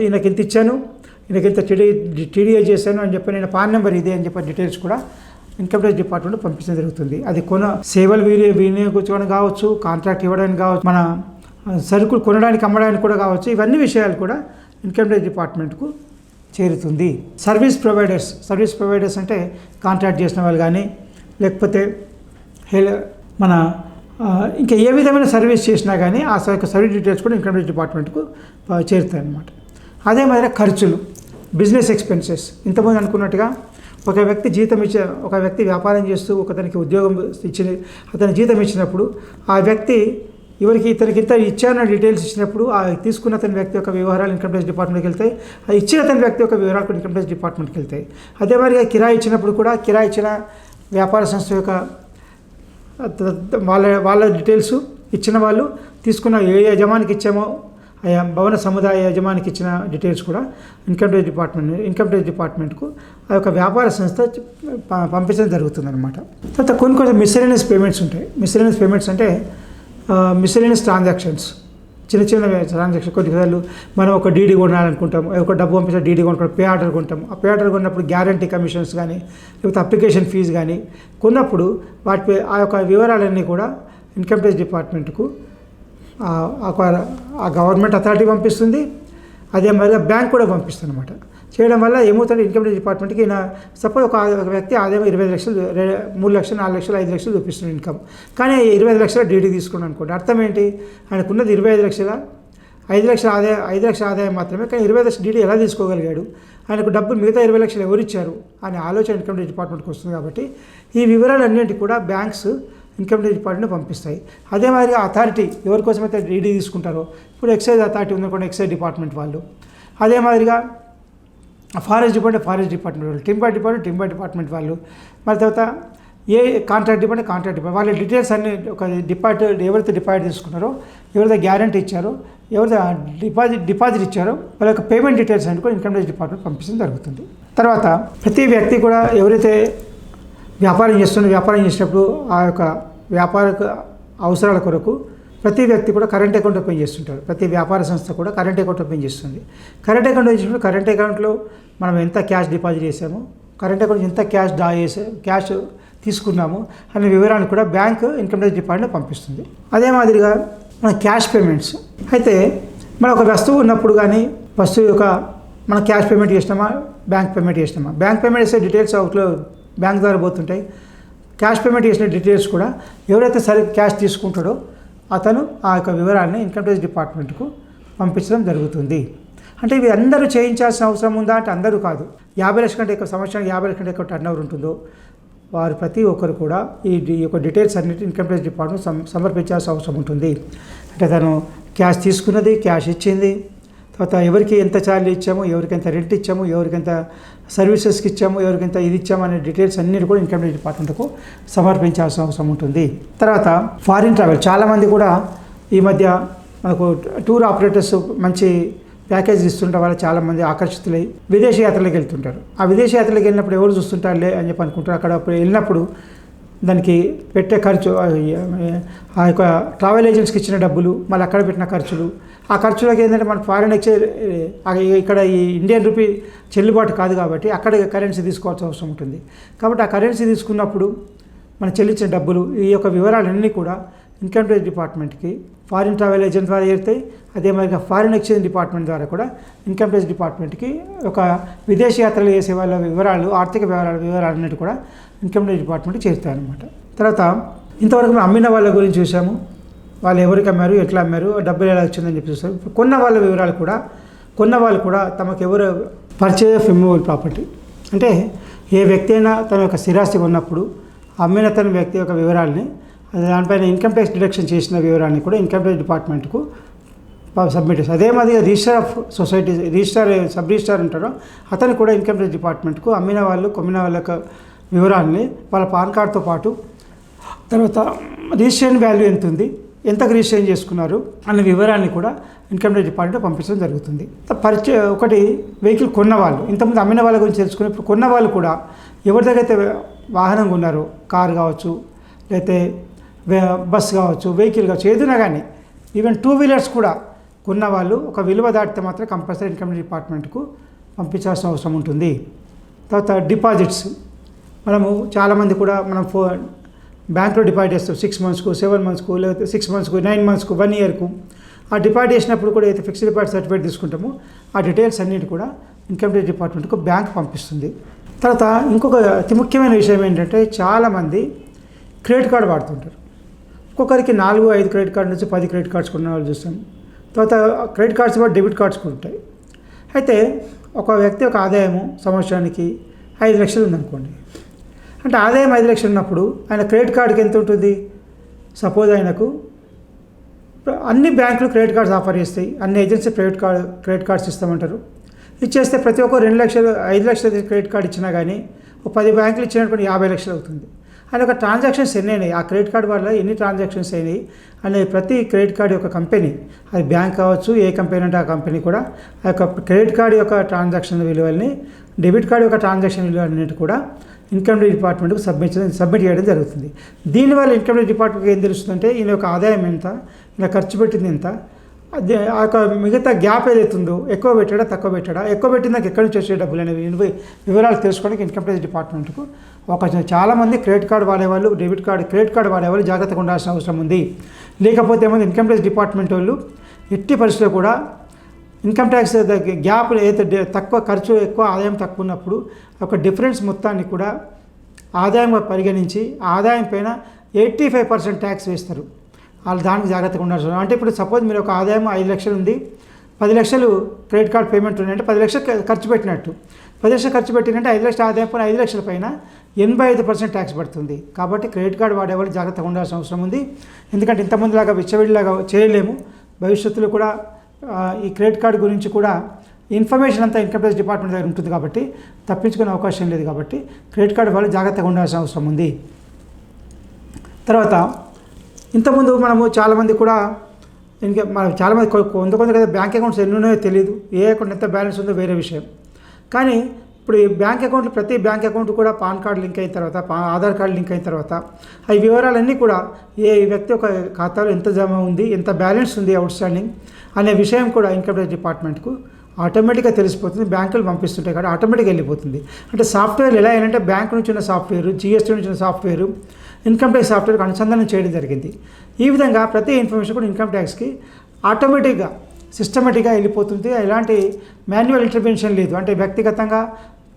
ఈయనకి ఎంత ఇచ్చాను, ఈయనకి ఎంత టీడీఏ చేశాను అని చెప్పి, నేను పాన్ నెంబర్ ఇదే అని చెప్పి డీటెయిల్స్ కూడా ఇన్కమ్ ట్యాక్స్ డిపార్ట్మెంట్ పంపించడం జరుగుతుంది. అది సేవలు వినియోగించుకోవడానికి కావచ్చు, కాంట్రాక్ట్ ఇవ్వడానికి కావచ్చు, మన సరుకులు కొనడానికి అమ్మడానికి కూడా కావచ్చు. ఇవన్నీ విషయాలు కూడా ఇన్కమ్ ట్యాక్స్ డిపార్ట్మెంట్కు చేరుతుంది. సర్వీస్ ప్రొవైడర్స్ అంటే కాంట్రాక్ట్ చేసిన వాళ్ళు కానీ, లేకపోతే మన ఇంకా ఏ విధమైన సర్వీస్ చేసినా కానీ ఆ సర్వీస్ డీటెయిల్స్ కూడా ఇన్కమ్ ట్యాక్స్ డిపార్ట్మెంట్కు చేరుతాయి అన్నమాట. అదే మాదిరిగా ఖర్చులు, బిజినెస్ ఎక్స్పెన్సెస్. ఇంతకుముందు అనుకున్నట్టుగా ఒక వ్యక్తి వ్యాపారం చేస్తూ ఒకతనికి ఉద్యోగం అతని జీతం ఇచ్చినప్పుడు ఆ వ్యక్తి ఇతనికి ఇంత ఇచ్చారన్న డీటెయిల్స్ ఇచ్చినప్పుడు ఆ తీసుకున్న అతని వ్యక్తి యొక్క వివరాలు ఇన్కమ్ ట్యాక్స్ డిపార్ట్మెంట్కి వెళ్తాయి. ఆ ఇచ్చిన అతని వ్యక్తి యొక్క వివరాలు కూడా ఇన్కమ్ ట్యాక్స్ డిపార్ట్మెంట్కి వెళ్తాయి. అదే మాదిరిగా కిరాయి ఇచ్చినప్పుడు కూడా కిరాయి ఇచ్చిన వ్యాపార సంస్థ యొక్క వాళ్ళ డీటెయిల్స్, ఇచ్చిన వాళ్ళు తీసుకున్న ఏ యజమానికి ఇచ్చామో భవన సముదాయ యజమానికి ఇచ్చిన డీటెయిల్స్ కూడా ఇన్కమ్ ట్యాక్స్ డిపార్ట్మెంట్కు ఆ యొక్క వ్యాపార సంస్థ పంపించడం జరుగుతుంది అనమాట. తర్వాత కొన్ని మిస్సెలేనియస్ పేమెంట్స్ ఉంటాయి. మిస్సెలేనియస్ పేమెంట్స్ అంటే మిస్సెలేనియస్ ట్రాన్సాక్షన్స్, చిన్న ట్రాన్సాక్షన్. కొన్నిసార్లు మనం ఒక డీడీ కొనాలనుకుంటాము, ఒక డబ్బు పంపించిన డీడీ కొనుక్కుంటాం, పే ఆర్డర్ కొంటాము. ఆ పే ఆర్డర్ కొన్నప్పుడు గ్యారంటీ కమిషన్స్ కానీ, లేకపోతే అప్లికేషన్ ఫీజు కానీ కొన్నప్పుడు ఆ యొక్క వివరాలన్నీ కూడా ఇన్కమ్ ట్యాక్స్ డిపార్ట్మెంట్కు ఆ గవర్నమెంట్ అథారిటీ పంపిస్తుంది. అదే మాదిరిగా బ్యాంక్ కూడా పంపిస్తుంది అనమాట. చేయడం వల్ల ఏమవుతుంది, ఇన్కమ్ ట్యాక్స్ డిపార్ట్మెంట్కి సపోజ్ ఒక వ్యక్తి ఆదాయం 25 లక్షలు, 3 లక్షలు, 4 లక్షలు, 5 లక్షలు చూపిస్తుంది ఇన్కమ్. కానీ 25 లక్షల డీడీ తీసుకున్నాను అనుకోండి. అర్థం ఏంటి, ఆయనకున్నది 25 లక్షల, 5 లక్షల ఆదాయం మాత్రమే. కానీ 20 లక్షల డీడీ ఎలా తీసుకోగలిగాడు, ఆయనకు డబ్బులు మిగతా 20 లక్షలు ఎవరు ఇచ్చారు అనే ఆలోచన ఇన్కమ్ ట్యాక్స్ డిపార్ట్మెంట్కి వస్తుంది. కాబట్టి ఈ వివరాలన్నింటి కూడా బ్యాంక్స్ ఇన్కమ్ ట్యాక్స్ డిపార్ట్మెంట్ పంపిస్తాయి. అదే మాదిరిగా అథారిటీ ఎవరికోసమైతే డీడీ తీసుకుంటారో, ఇప్పుడు ఎక్సైజ్ అథారిటీ ఉందనుకోండి, ఎక్సైజ్ డిపార్ట్మెంట్ వాళ్ళు. అదే మాదిరిగా ఫారెస్ట్ డిపార్ట్మెంట్ వాళ్ళు, టింబర్ డిపార్ట్మెంట్ వాళ్ళు. మరి తర్వాత ఏ కాంట్రాక్ట్ డిపార్ట్మెంట్ వాళ్ళ డీటెయిల్స్ అన్ని ఒక ఎవరైతే డిపాజిట్ తీసుకున్నారో, ఎవరైతే గ్యారంటీ ఇచ్చారో, ఎవరైతే డిపాజిట్ ఇచ్చారో వాళ్ళ యొక్క పేమెంట్ డీటెయిల్స్ అన్ని కూడా ఇన్కమ్ ట్యాక్స్ డిపార్ట్మెంట్ పంపించడం జరుగుతుంది. తర్వాత ప్రతి వ్యక్తి కూడా ఎవరైతే వ్యాపారం చేసినప్పుడు ఆ యొక్క వ్యాపార అవసరాల కొరకు ప్రతి వ్యక్తి కూడా కరెంట్ అకౌంట్ ఓపెన్ చేస్తుంటారు. ప్రతి వ్యాపార సంస్థ కూడా కరెంట్ అకౌంట్ ఓపెన్ చేస్తుంది. కరెంట్ అకౌంట్ చేసినప్పుడు కరెంట్ అకౌంట్లో మనం ఎంత క్యాష్ డిపాజిట్ చేసాము, కరెంట్ అకౌంట్ ఎంత క్యాష్ తీసుకున్నాము అనే వివరాన్ని కూడా బ్యాంక్ ఇన్కమ్ ట్యాక్స్ డిపార్ట్మెంట్ పంపిస్తుంది. అదే మాదిరిగా మన క్యాష్ పేమెంట్స్ అయితే మన ఒక వస్తువు ఉన్నప్పుడు కానీ మనం క్యాష్ పేమెంట్ చేసినామా, బ్యాంక్ పేమెంట్ చేసినామా. బ్యాంక్ పేమెంట్ చేసే డీటెయిల్స్ అవుట్లో బ్యాంక్ ద్వారా పోతుంటాయి. క్యాష్ పేమెంట్ చేసిన డీటెయిల్స్ కూడా ఎవరైతే క్యాష్ తీసుకుంటాడో అతను ఆ యొక్క వివరాన్ని ఇన్కమ్ ట్యాక్స్ డిపార్ట్మెంట్కు పంపించడం జరుగుతుంది. అంటే ఇవి అందరూ చేయించాల్సిన అవసరం ఉందా అంటే అందరూ కాదు. 50 లక్షల కంటే ఎక్కువ, సంవత్సరానికి 50 లక్షల కంటే ఎక్కువ టర్న్ ఓవర్ ఉంటుందో వారు ప్రతి ఒక్కరు కూడా ఈ యొక్క డీటెయిల్స్ అన్నిటి ఇన్కమ్ ట్యాక్స్ డిపార్ట్మెంట్ సమర్పించాల్సిన అవసరం ఉంటుంది. అంటే తను క్యాష్ తీసుకున్నది, క్యాష్ ఇచ్చింది, తర్వాత ఎవరికి ఎంత ఛార్జ్ ఇచ్చాము, ఎవరికి ఎంత రెంట్ ఇచ్చాము, ఎవరికి ఎంత సర్వీసెస్కి ఇచ్చాము, ఎవరికి ఎంత ఇది ఇచ్చాము అనే డీటెయిల్స్ అన్నిటి కూడా ఇన్కమ్ ట్యాక్స్ డిపార్ట్మెంట్కు సమర్పించాల్సిన అవసరం ఉంటుంది. తర్వాత ఫారిన్ ట్రావెల్. చాలామంది కూడా ఈ మధ్య మనకు టూర్ ఆపరేటర్స్ మంచి ప్యాకేజ్ ఇస్తుంటే వాళ్ళు చాలామంది ఆకర్షితులై విదేశీ యాత్రలకు వెళ్తుంటారు. ఆ విదేశీ యాత్రలకు వెళ్ళినప్పుడు ఎవరు చూస్తుంటారులే అని చెప్పి అనుకుంటారు. అక్కడ వెళ్ళినప్పుడు దానికి పెట్టే ఖర్చు, ఆ యొక్క ట్రావెల్ ఏజెంట్స్కి ఇచ్చిన డబ్బులు, మళ్ళీ అక్కడ పెట్టిన ఖర్చులు, ఆ ఖర్చులకి ఏంటంటే మన ఫారిన్ ఎక్స్చేంజ్ ఇక్కడ ఈ ఇండియన్ రూపీ చెల్లుబాటు కాదు కాబట్టి అక్కడ కరెన్సీ తీసుకోవాల్సిన అవసరం ఉంటుంది. కాబట్టి ఆ కరెన్సీ తీసుకున్నప్పుడు మనం చెల్లించిన డబ్బులు, ఈ యొక్క వివరాలన్నీ కూడా ఇన్కమ్ ట్యాక్స్ డిపార్ట్మెంట్కి ఫారిన్ ట్రావెల్ ఏజెంట్ ద్వారా చేరుతాయి. అదే మాదిరిగా ఫారిన్ ఎక్స్చేంజ్ డిపార్ట్మెంట్ ద్వారా కూడా ఇన్కమ్ ట్యాక్స్ డిపార్ట్మెంట్కి ఒక విదేశీ యాత్రలు చేసే వాళ్ళ వివరాలు, ఆర్థిక వివరాలన్నిటి కూడా ఇన్కమ్ ట్యాక్స్ డిపార్ట్మెంట్కి చేరుతాయి అన్నమాట. తర్వాత ఇంతవరకు మనం అమ్మిన వాళ్ళ గురించి చూసాము, వాళ్ళు ఎవరికి అమ్మారు, ఎట్లా అమ్మారు, డబ్బులు ఎలా వచ్చిందని చెప్పి చూస్తారు. ఇప్పుడు కొన్న వాళ్ళ వివరాలు కూడా, కొన్న వాళ్ళు కూడా తమకు ఎవరు పర్చేజ్ ఆఫ్ ఇమ్మూవబుల్ ప్రాపర్టీ అంటే ఏ వ్యక్తి అయినా తన యొక్క స్థిరాస్తి కొన్నప్పుడు అమ్మిన తన వ్యక్తి యొక్క వివరాలని, దానిపైన ఇన్కమ్ ట్యాక్స్ డిడక్షన్ చేసిన వివరాన్ని కూడా ఇన్కమ్ ట్యాక్స్ డిపార్ట్మెంట్కు సబ్మిట్ చేస్తారు. అదే మాదిరిగా register of society, sub registrar ఉంటారో అతను కూడా ఇన్కమ్ ట్యాక్స్ డిపార్ట్మెంట్కు అమ్మిన వాళ్ళు కొమ్మిన వాళ్ళ యొక్క వివరాలని వాళ్ళ పాన్ కార్డ్తో పాటు తర్వాత రిజిస్ట్రేషన్ వాల్యూ ఎంత ఉంది, ఎంతకు రిజిస్ట్రేషన్ చేసుకున్నారు అనే వివరాన్ని కూడా ఇన్కమ్ ట్యాక్స్ డిపార్ట్మెంట్ పంపించడం జరుగుతుంది. ఒకటి వెహికల్ కొన్నవాళ్ళు, ఇంతకుముందు అమ్మిన వాళ్ళ గురించి తెలుసుకుని ఇప్పుడు కొన్నవాళ్ళు కూడా ఎవరి దగ్గర అయితే వాహనం కొన్నారో, కారు కావచ్చు, లేకపోతే బస్ కావచ్చు, వెహికల్ కావచ్చు, ఏదైనా కానీ ఈవెన్ 2 వీలర్స్ కూడా కొన్నవాళ్ళు ఒక విలువ దాటితే మాత్రం కంపల్సరీ ఇన్కమ్ ట్యాక్స్ డిపార్ట్మెంట్కు పంపించాల్సిన అవసరం ఉంటుంది. తర్వాత డిపాజిట్స్, మనము చాలామంది కూడా మనం బ్యాంక్లో డిపాజిట్ చేస్తాం 6 మంత్స్కు, 7 మంత్స్కు, లేకపోతే 6 మంత్స్కు, 9 మంత్స్కు, 1 ఇయర్కు. ఆ డిపాజిట్ చేసినప్పుడు కూడా అయితే ఫిక్స్డ్ డిపాజిట్ సర్టిఫికేట్ తీసుకుంటామో ఆ డీటెయిల్స్ అన్నిటి కూడా ఇన్కమ్ ట్యాక్స్ డిపార్ట్మెంట్కు బ్యాంక్ పంపిస్తుంది. తర్వాత ఇంకొక అతి ముఖ్యమైన విషయం ఏంటంటే చాలామంది క్రెడిట్ కార్డు వాడుతుంటారు. ఒక్కొక్కరికి 4-5 క్రెడిట్ కార్డు నుంచి 10 క్రెడిట్ కార్డ్స్ కొన్న వాళ్ళు చూస్తాం. తర్వాత క్రెడిట్ కార్డ్స్ కూడా డెబిట్ కార్డ్స్ కూడా ఉంటాయి. అయితే ఒక వ్యక్తి యొక్క ఆదాయము సంవత్సరానికి 5 లక్షలు ఉందనుకోండి. అంటే ఆదాయం 5 లక్షలు ఉన్నప్పుడు ఆయన క్రెడిట్ కార్డుకి ఎంత ఉంటుంది? సపోజ్ ఆయనకు అన్ని బ్యాంకులు క్రెడిట్ కార్డ్స్ ఆఫర్ చేస్తాయి, అన్ని ఏజెన్సీ క్రెడిట్ కార్డ్స్ ఇస్తామంటారు. ఇచ్చేస్తే ప్రతి ఒక్క 2 లక్షలు 5 లక్షల క్రెడిట్ కార్డు ఇచ్చినా కానీ ఒక 10 బ్యాంకులు ఇచ్చినప్పుడు 50 లక్షలు అవుతుంది. ఆయన ఒక ట్రాన్సాక్షన్స్ ఎన్ని అయినాయి, ఆ క్రెడిట్ కార్డు వల్ల ఎన్ని ట్రాన్సాక్షన్స్ అయినాయి అనేది ప్రతి క్రెడిట్ కార్డు యొక్క కంపెనీ, అది బ్యాంక్ కావచ్చు, ఏ కంపెనీ అంటే ఆ కంపెనీ కూడా ఆ యొక్క క్రెడిట్ కార్డు యొక్క ట్రాన్సాక్షన్ విలువల్ని, డెబిట్ కార్డు యొక్క ట్రాన్సాక్షన్ విలువలన్నిటి కూడా ఇన్కమ్ ట్యాక్స్ డిపార్ట్మెంట్కి సబ్మిట్ చేయడం జరుగుతుంది. దీనివల్ల ఇన్కమ్ ట్యాక్స్ డిపార్ట్మెంట్కి ఏం తెలుస్తుందంటే ఈయన యొక్క ఆదాయం ఎంత, ఇలా ఖర్చు పెట్టింది ఎంత, ఆ యొక్క మిగతా గ్యాప్ ఏదైతుందో ఎక్కువ పెట్టాడా తక్కువ పెట్టాడా, ఎక్కువ పెట్టిందాక ఎక్కడి నుంచి వచ్చే డబ్బులు అనేవి వివరాలు తెలుసుకోవడానికి ఇన్కమ్ ట్యాక్స్ డిపార్ట్మెంట్కు చాలామంది క్రెడిట్ కార్డు వాడేవాళ్ళు, క్రెడిట్ కార్డు వాడేవాళ్ళు జాగ్రత్తగా ఉండాల్సిన అవసరం ఉంది. లేకపోతే ఏమైనా ఇన్కమ్ ట్యాక్స్ డిపార్ట్మెంట్ వాళ్ళు ఎట్టి పరిస్థితుల్లో కూడా ఇన్కమ్ ట్యాక్స్ గ్యాప్ ఏదైతే తక్కువ ఖర్చు ఎక్కువ ఆదాయం తక్కువ ఉన్నప్పుడు ఒక డిఫరెన్స్ మొత్తాన్ని కూడా ఆదాయంగా పరిగణించి ఆదాయం పైన 85% ట్యాక్స్ వేస్తారు. వాళ్ళు దానికి జాగ్రత్తగా ఉండాల్సి. అంటే ఇప్పుడు సపోజ్ మీరు ఒక ఆదాయం 5 లక్షలు ఉంది, 10 లక్షలు క్రెడిట్ కార్డ్ పేమెంట్ ఉన్నాయంటే 10 లక్షలు ఖర్చు పెట్టినట్టు. 10 లక్షలు ఖర్చు పెట్టినంటే 5 లక్షల ఆదాయం పైన 5 లక్షల పైన 85% ట్యాక్స్ పడుతుంది. కాబట్టి క్రెడిట్ కార్డు వాడేవాళ్ళు జాగ్రత్తగా ఉండాల్సిన అవసరం ఉంది. ఎందుకంటే ఇంతమందిలాగా విచ్చవిడిలాగా చేయలేము. భవిష్యత్తులో కూడా ఈ క్రెడిట్ కార్డు గురించి కూడా ఇన్ఫర్మేషన్ అంతా ఇన్కమ్ ట్యాక్స్ డిపార్ట్మెంట్ దగ్గర ఉంటుంది కాబట్టి తప్పించుకునే అవకాశం లేదు. కాబట్టి క్రెడిట్ కార్డు వాళ్ళు జాగ్రత్తగా ఉండాల్సిన అవసరం ఉంది. తర్వాత ఇంతకుముందు మనము చాలామంది కూడా మనం చాలామంది కొంత కదా బ్యాంక్ అకౌంట్స్ ఎన్ని ఉన్నాయో తెలియదు, ఏ అకౌంట్ ఎంత బ్యాలెన్స్ ఉందో వేరే విషయం. కానీ ఇప్పుడు ఈ బ్యాంక్ అకౌంట్లు ప్రతి బ్యాంక్ అకౌంట్ కూడా పాన్ కార్డు లింక్ అయిన తర్వాత, ఆధార్ కార్డు లింక్ అయిన తర్వాత ఈ వివరాలన్నీ కూడా ఏ వ్యక్తి ఒక ఖాతాలో ఎంత జమ ఉంది, ఎంత బ్యాలెన్స్ ఉంది అవుట్ స్టాండింగ్ అనే విషయం కూడా ఇన్కమ్ ట్యాక్స్ డిపార్ట్మెంట్కు ఆటోమేటిక్గా తెలిసిపోతుంది. బ్యాంకులు పంపిస్తుంటాయి కాబట్టి ఆటోమేటిక్గా వెళ్ళిపోతుంది. అంటే సాఫ్ట్వేర్ ఎలా ఏంటంటే బ్యాంకు నుంచి ఉన్న సాఫ్ట్వేర్, జిఎస్టీ నుంచి ఉన్న సాఫ్ట్వేర్ ఇన్కమ్ ట్యాక్స్ సాఫ్ట్వేర్కి అనుసంధానం చేయడం జరిగింది. ఈ విధంగా ప్రతి ఇన్ఫర్మేషన్ కూడా ఇన్కమ్ ట్యాక్స్కి ఆటోమేటిక్గా సిస్టమేటిక్గా వెళ్ళిపోతుంది. ఎలాంటి మాన్యువల్ ఇంటర్వెన్షన్ లేదు. అంటే వ్యక్తిగతంగా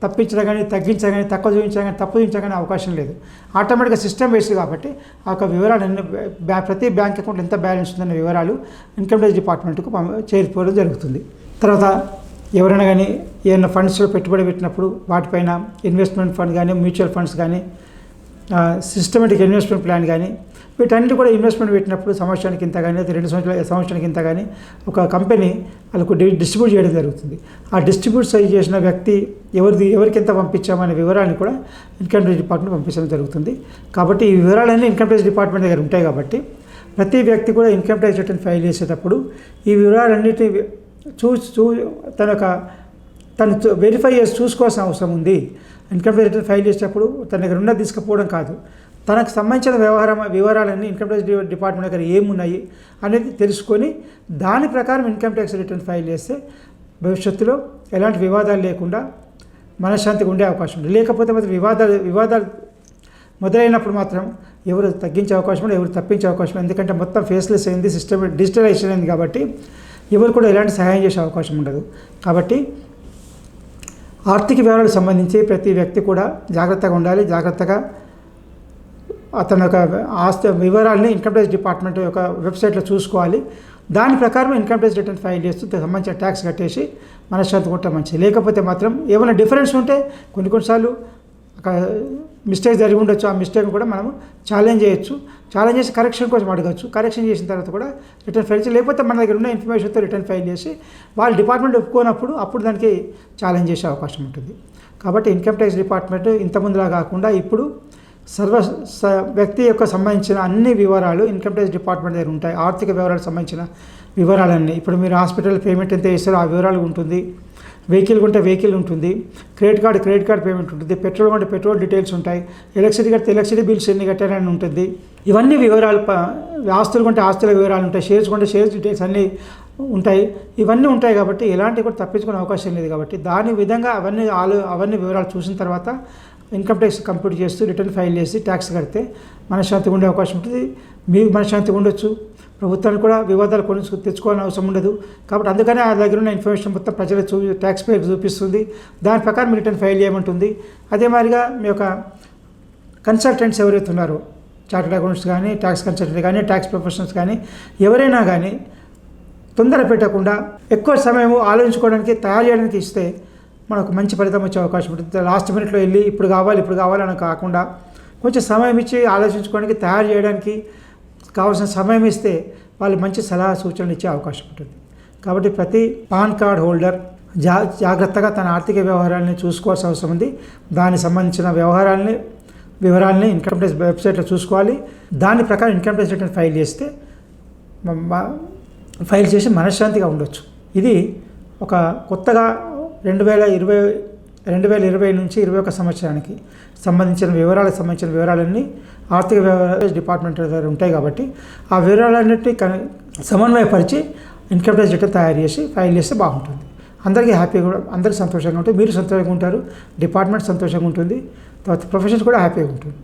తప్పించడం కానీ, తగ్గించడం కానీ, తక్కువ చూపించడం కానీ, తప్పు చూపించడం కానీ అవకాశం లేదు. ఆటోమేటిక్గా సిస్టమ్ బేస్డ్ కాబట్టి ఆ యొక్క వివరాలు ప్రతి బ్యాంక్ అకౌంట్ ఎంత బ్యాలెన్స్ ఉందన్న వివరాలు ఇన్కమ్ ట్యాక్స్ డిపార్ట్మెంట్కు చేరిపోవడం జరుగుతుంది. తర్వాత ఎవరైనా కానీ ఏదైనా ఫండ్స్లో పెట్టుబడి పెట్టినప్పుడు వాటిపైన ఇన్వెస్ట్మెంట్ ఫండ్ కానీ, మ్యూచువల్ ఫండ్స్ కానీ, సిస్టమేటిక్ ఇన్వెస్ట్మెంట్ ప్లాన్ కానీ వీటన్నిటి కూడా ఇన్వెస్ట్మెంట్ పెట్టినప్పుడు సంవత్సరానికి ఇంత కానీ, లేదా 2 సంవత్సరానికి ఇంత కానీ ఒక కంపెనీ వాళ్ళకు డిస్ట్రిబ్యూట్ చేయడం జరుగుతుంది. ఆ డిస్ట్రిబ్యూట్ చేసిన వ్యక్తి ఎవరికి ఎంత పంపించామనే వివరాన్ని కూడా ఇన్కమ్ ట్యాక్స్ డిపార్ట్మెంట్ పంపించడం జరుగుతుంది. కాబట్టి ఈ వివరాలన్నీ ఇన్కమ్ ట్యాక్స్ డిపార్ట్మెంట్ దగ్గర ఉంటాయి. కాబట్టి ప్రతి వ్యక్తి కూడా ఇన్కమ్ ట్యాక్స్ రిటర్న్ ఫైల్ చేసేటప్పుడు ఈ వివరాలన్నిటిని తను వెరిఫై చేసి చూసుకోవాల్సిన అవసరం ఉంది. ఇన్కమ్ ట్యాక్స్ రిటర్న్ ఫైల్ చేసేటప్పుడు తన దగ్గర ఉన్నది తీసుకుపోవడం కాదు, తనకు సంబంధించిన వివరాలన్నీ ఇన్కమ్ ట్యాక్స్ డిపార్ట్మెంట్ దగ్గర ఏమున్నాయి అనేది తెలుసుకొని దాని ప్రకారం ఇన్కమ్ ట్యాక్స్ రిటర్న్ ఫైల్ చేస్తే భవిష్యత్తులో ఎలాంటి వివాదాలు లేకుండా మనశ్శాంతిగా ఉండే అవకాశం ఉంది. లేకపోతే మాత్రం వివాదాలు మొదలైనప్పుడు మాత్రం ఎవరు తగ్గించే అవకాశం ఉంది, ఎవరు తప్పించే అవకాశం. ఎందుకంటే మొత్తం ఫేస్లెస్ అయింది, సిస్టమ్ డిజిటలైజేషన్ అయింది కాబట్టి ఎవరు కూడా ఎలాంటి సహాయం చేసే అవకాశం ఉండదు. కాబట్టి ఆర్థిక వివరాలకు సంబంధించి ప్రతి వ్యక్తి కూడా జాగ్రత్తగా ఉండాలి. జాగ్రత్తగా అతని యొక్క ఆస్తి వివరాలని ఇన్కమ్ ట్యాక్స్ డిపార్ట్మెంట్ యొక్క వెబ్సైట్లో చూసుకోవాలి. దాని ప్రకారం ఇన్కమ్ ట్యాక్స్ రిటర్న్ ఫైల్ చేస్తూ సంబంధించిన ట్యాక్స్ కట్టేసి మనశ్శాంతి కొట్ట మంచిది. లేకపోతే మాత్రం ఏమైనా డిఫరెన్స్ ఉంటే కొన్నిసార్లు మిస్టేక్ జరిగి ఉండొచ్చు. ఆ మిస్టేక్ కూడా మనము ఛాలెంజ్ చేయొచ్చు. ఛాలెంజ్ చేసి కరెక్షన్ కోసం అడగచ్చు. కరెక్షన్ చేసిన తర్వాత కూడా రిటర్న్ ఫైల్ చేసి, లేకపోతే మన దగ్గర ఉన్న ఇన్ఫర్మేషన్తో రిటర్న్ ఫైల్ చేసి వాళ్ళ డిపార్ట్మెంట్ ఒప్పుకోనప్పుడు అప్పుడు దానికి ఛాలెంజ్ చేసే అవకాశం ఉంటుంది. కాబట్టి ఇన్కమ్ ట్యాక్స్ డిపార్ట్మెంట్ ఇంతకుముందులా కాకుండా ఇప్పుడు వ్యక్తి యొక్క సంబంధించిన అన్ని వివరాలు ఇన్కమ్ ట్యాక్స్ డిపార్ట్మెంట్ దగ్గర ఉంటాయి. ఆర్థిక వివరాలకు సంబంధించిన వివరాలన్నీ, ఇప్పుడు మీరు హాస్పిటల్ పేమెంట్ ఎంత చేస్తారో ఆ వివరాలు ఉంటుంది, వెహికల్ కొంటే వెహికల్ ఉంటుంది, క్రెడిట్ కార్డ్ పేమెంట్ ఉంటుంది, పెట్రోల్ కొంటే పెట్రోల్ డీటెయిల్స్ ఉంటాయి, ఎలక్ట్రిసిటీ కడితే ఎలక్ట్రిసిటీ బిల్స్ ఎన్ని కట్టారని ఉంటుంది. ఇవన్నీ వివరాలు, ఆస్తులు కొంటే ఆస్తుల వివరాలు ఉంటాయి, షేర్స్ కొంటే షేర్స్ డీటెయిల్స్ అన్నీ ఉంటాయి. ఇవన్నీ ఉంటాయి కాబట్టి ఎలాంటి కూడా తప్పించుకునే అవకాశం లేదు. కాబట్టి దాని విధంగా అవన్నీ వివరాలు చూసిన తర్వాత ఇన్కమ్ ట్యాక్స్ కంప్యూట్ చేస్తూ రిటర్న్ ఫైల్ చేసి ట్యాక్స్ కడితే మనశ్శాంతిగా ఉండే అవకాశం ఉంటుంది. మీకు మనశ్శాంతిగా ఉండొచ్చు, ప్రభుత్వానికి కూడా వివాదాలు తెచ్చుకోవాలని అవసరం ఉండదు. కాబట్టి అందుకనే ఆ దగ్గర ఉన్న ఇన్ఫర్మేషన్ మొత్తం ప్రజలకు ట్యాక్స్ పేర్ చూపిస్తుంది. దాని ప్రకారం రిటర్న్ ఫైల్ చేయమంటుంది. అదే మాదిరిగా మీ యొక్క కన్సల్టెంట్స్ ఎవరైతే ఉన్నారో, చార్టెడ్ అకౌంట్స్ కానీ, ట్యాక్స్ కన్సల్టెంట్ కానీ, ట్యాక్స్ ప్రొఫెషనల్స్ కానీ, ఎవరైనా కానీ తొందర పెట్టకుండా ఎక్కువ సమయం ఆలోచించుకోవడానికి, తయారు చేయడానికి ఇస్తే మనకు మంచి ఫలితం వచ్చే అవకాశం ఉంటుంది. లాస్ట్ మినిట్లో వెళ్ళి ఇప్పుడు కావాలి అని కాకుండా కొంచెం సమయం ఇచ్చి ఆలోచించుకోవడానికి, తయారు చేయడానికి కావాల్సిన సమయం ఇస్తే వాళ్ళు మంచి సలహా సూచనలు ఇచ్చే అవకాశం ఉంటుంది. కాబట్టి ప్రతి పాన్ కార్డ్ హోల్డర్ జాగ్రత్తగా తన ఆర్థిక వ్యవహారాలని చూసుకోవాల్సిన అవసరం ఉంది. దానికి సంబంధించిన వివరాలని ఇన్కమ్ ట్యాక్స్ వెబ్సైట్లో చూసుకోవాలి. దాని ప్రకారం ఇన్కమ్ ట్యాక్స్ రిటర్న్ ఫైల్ చేసి మనశ్శాంతిగా ఉండొచ్చు. ఇది ఒక కొత్తగా 2020 నుంచి 2021 సంవత్సరానికి సంబంధించిన వివరాలన్నీ ఆర్థిక వ్యవహారాల డిపార్ట్మెంట్ దగ్గర ఉంటాయి. కాబట్టి ఆ వివరాలన్నింటినీ సమన్వయపరిచి ఇన్కమ్ ట్యాక్స్ రిటర్న్ తయారు చేసి ఫైల్ చేస్తే బాగుంటుంది. అందరికీ హ్యాపీగా, అందరికీ సంతోషంగా ఉంటుంది, మీరు సంతోషంగా ఉంటారు, డిపార్ట్మెంట్ సంతోషంగా ఉంటుంది, తర్వాత ప్రొఫెషన్స్ కూడా హ్యాపీగా ఉంటుంది.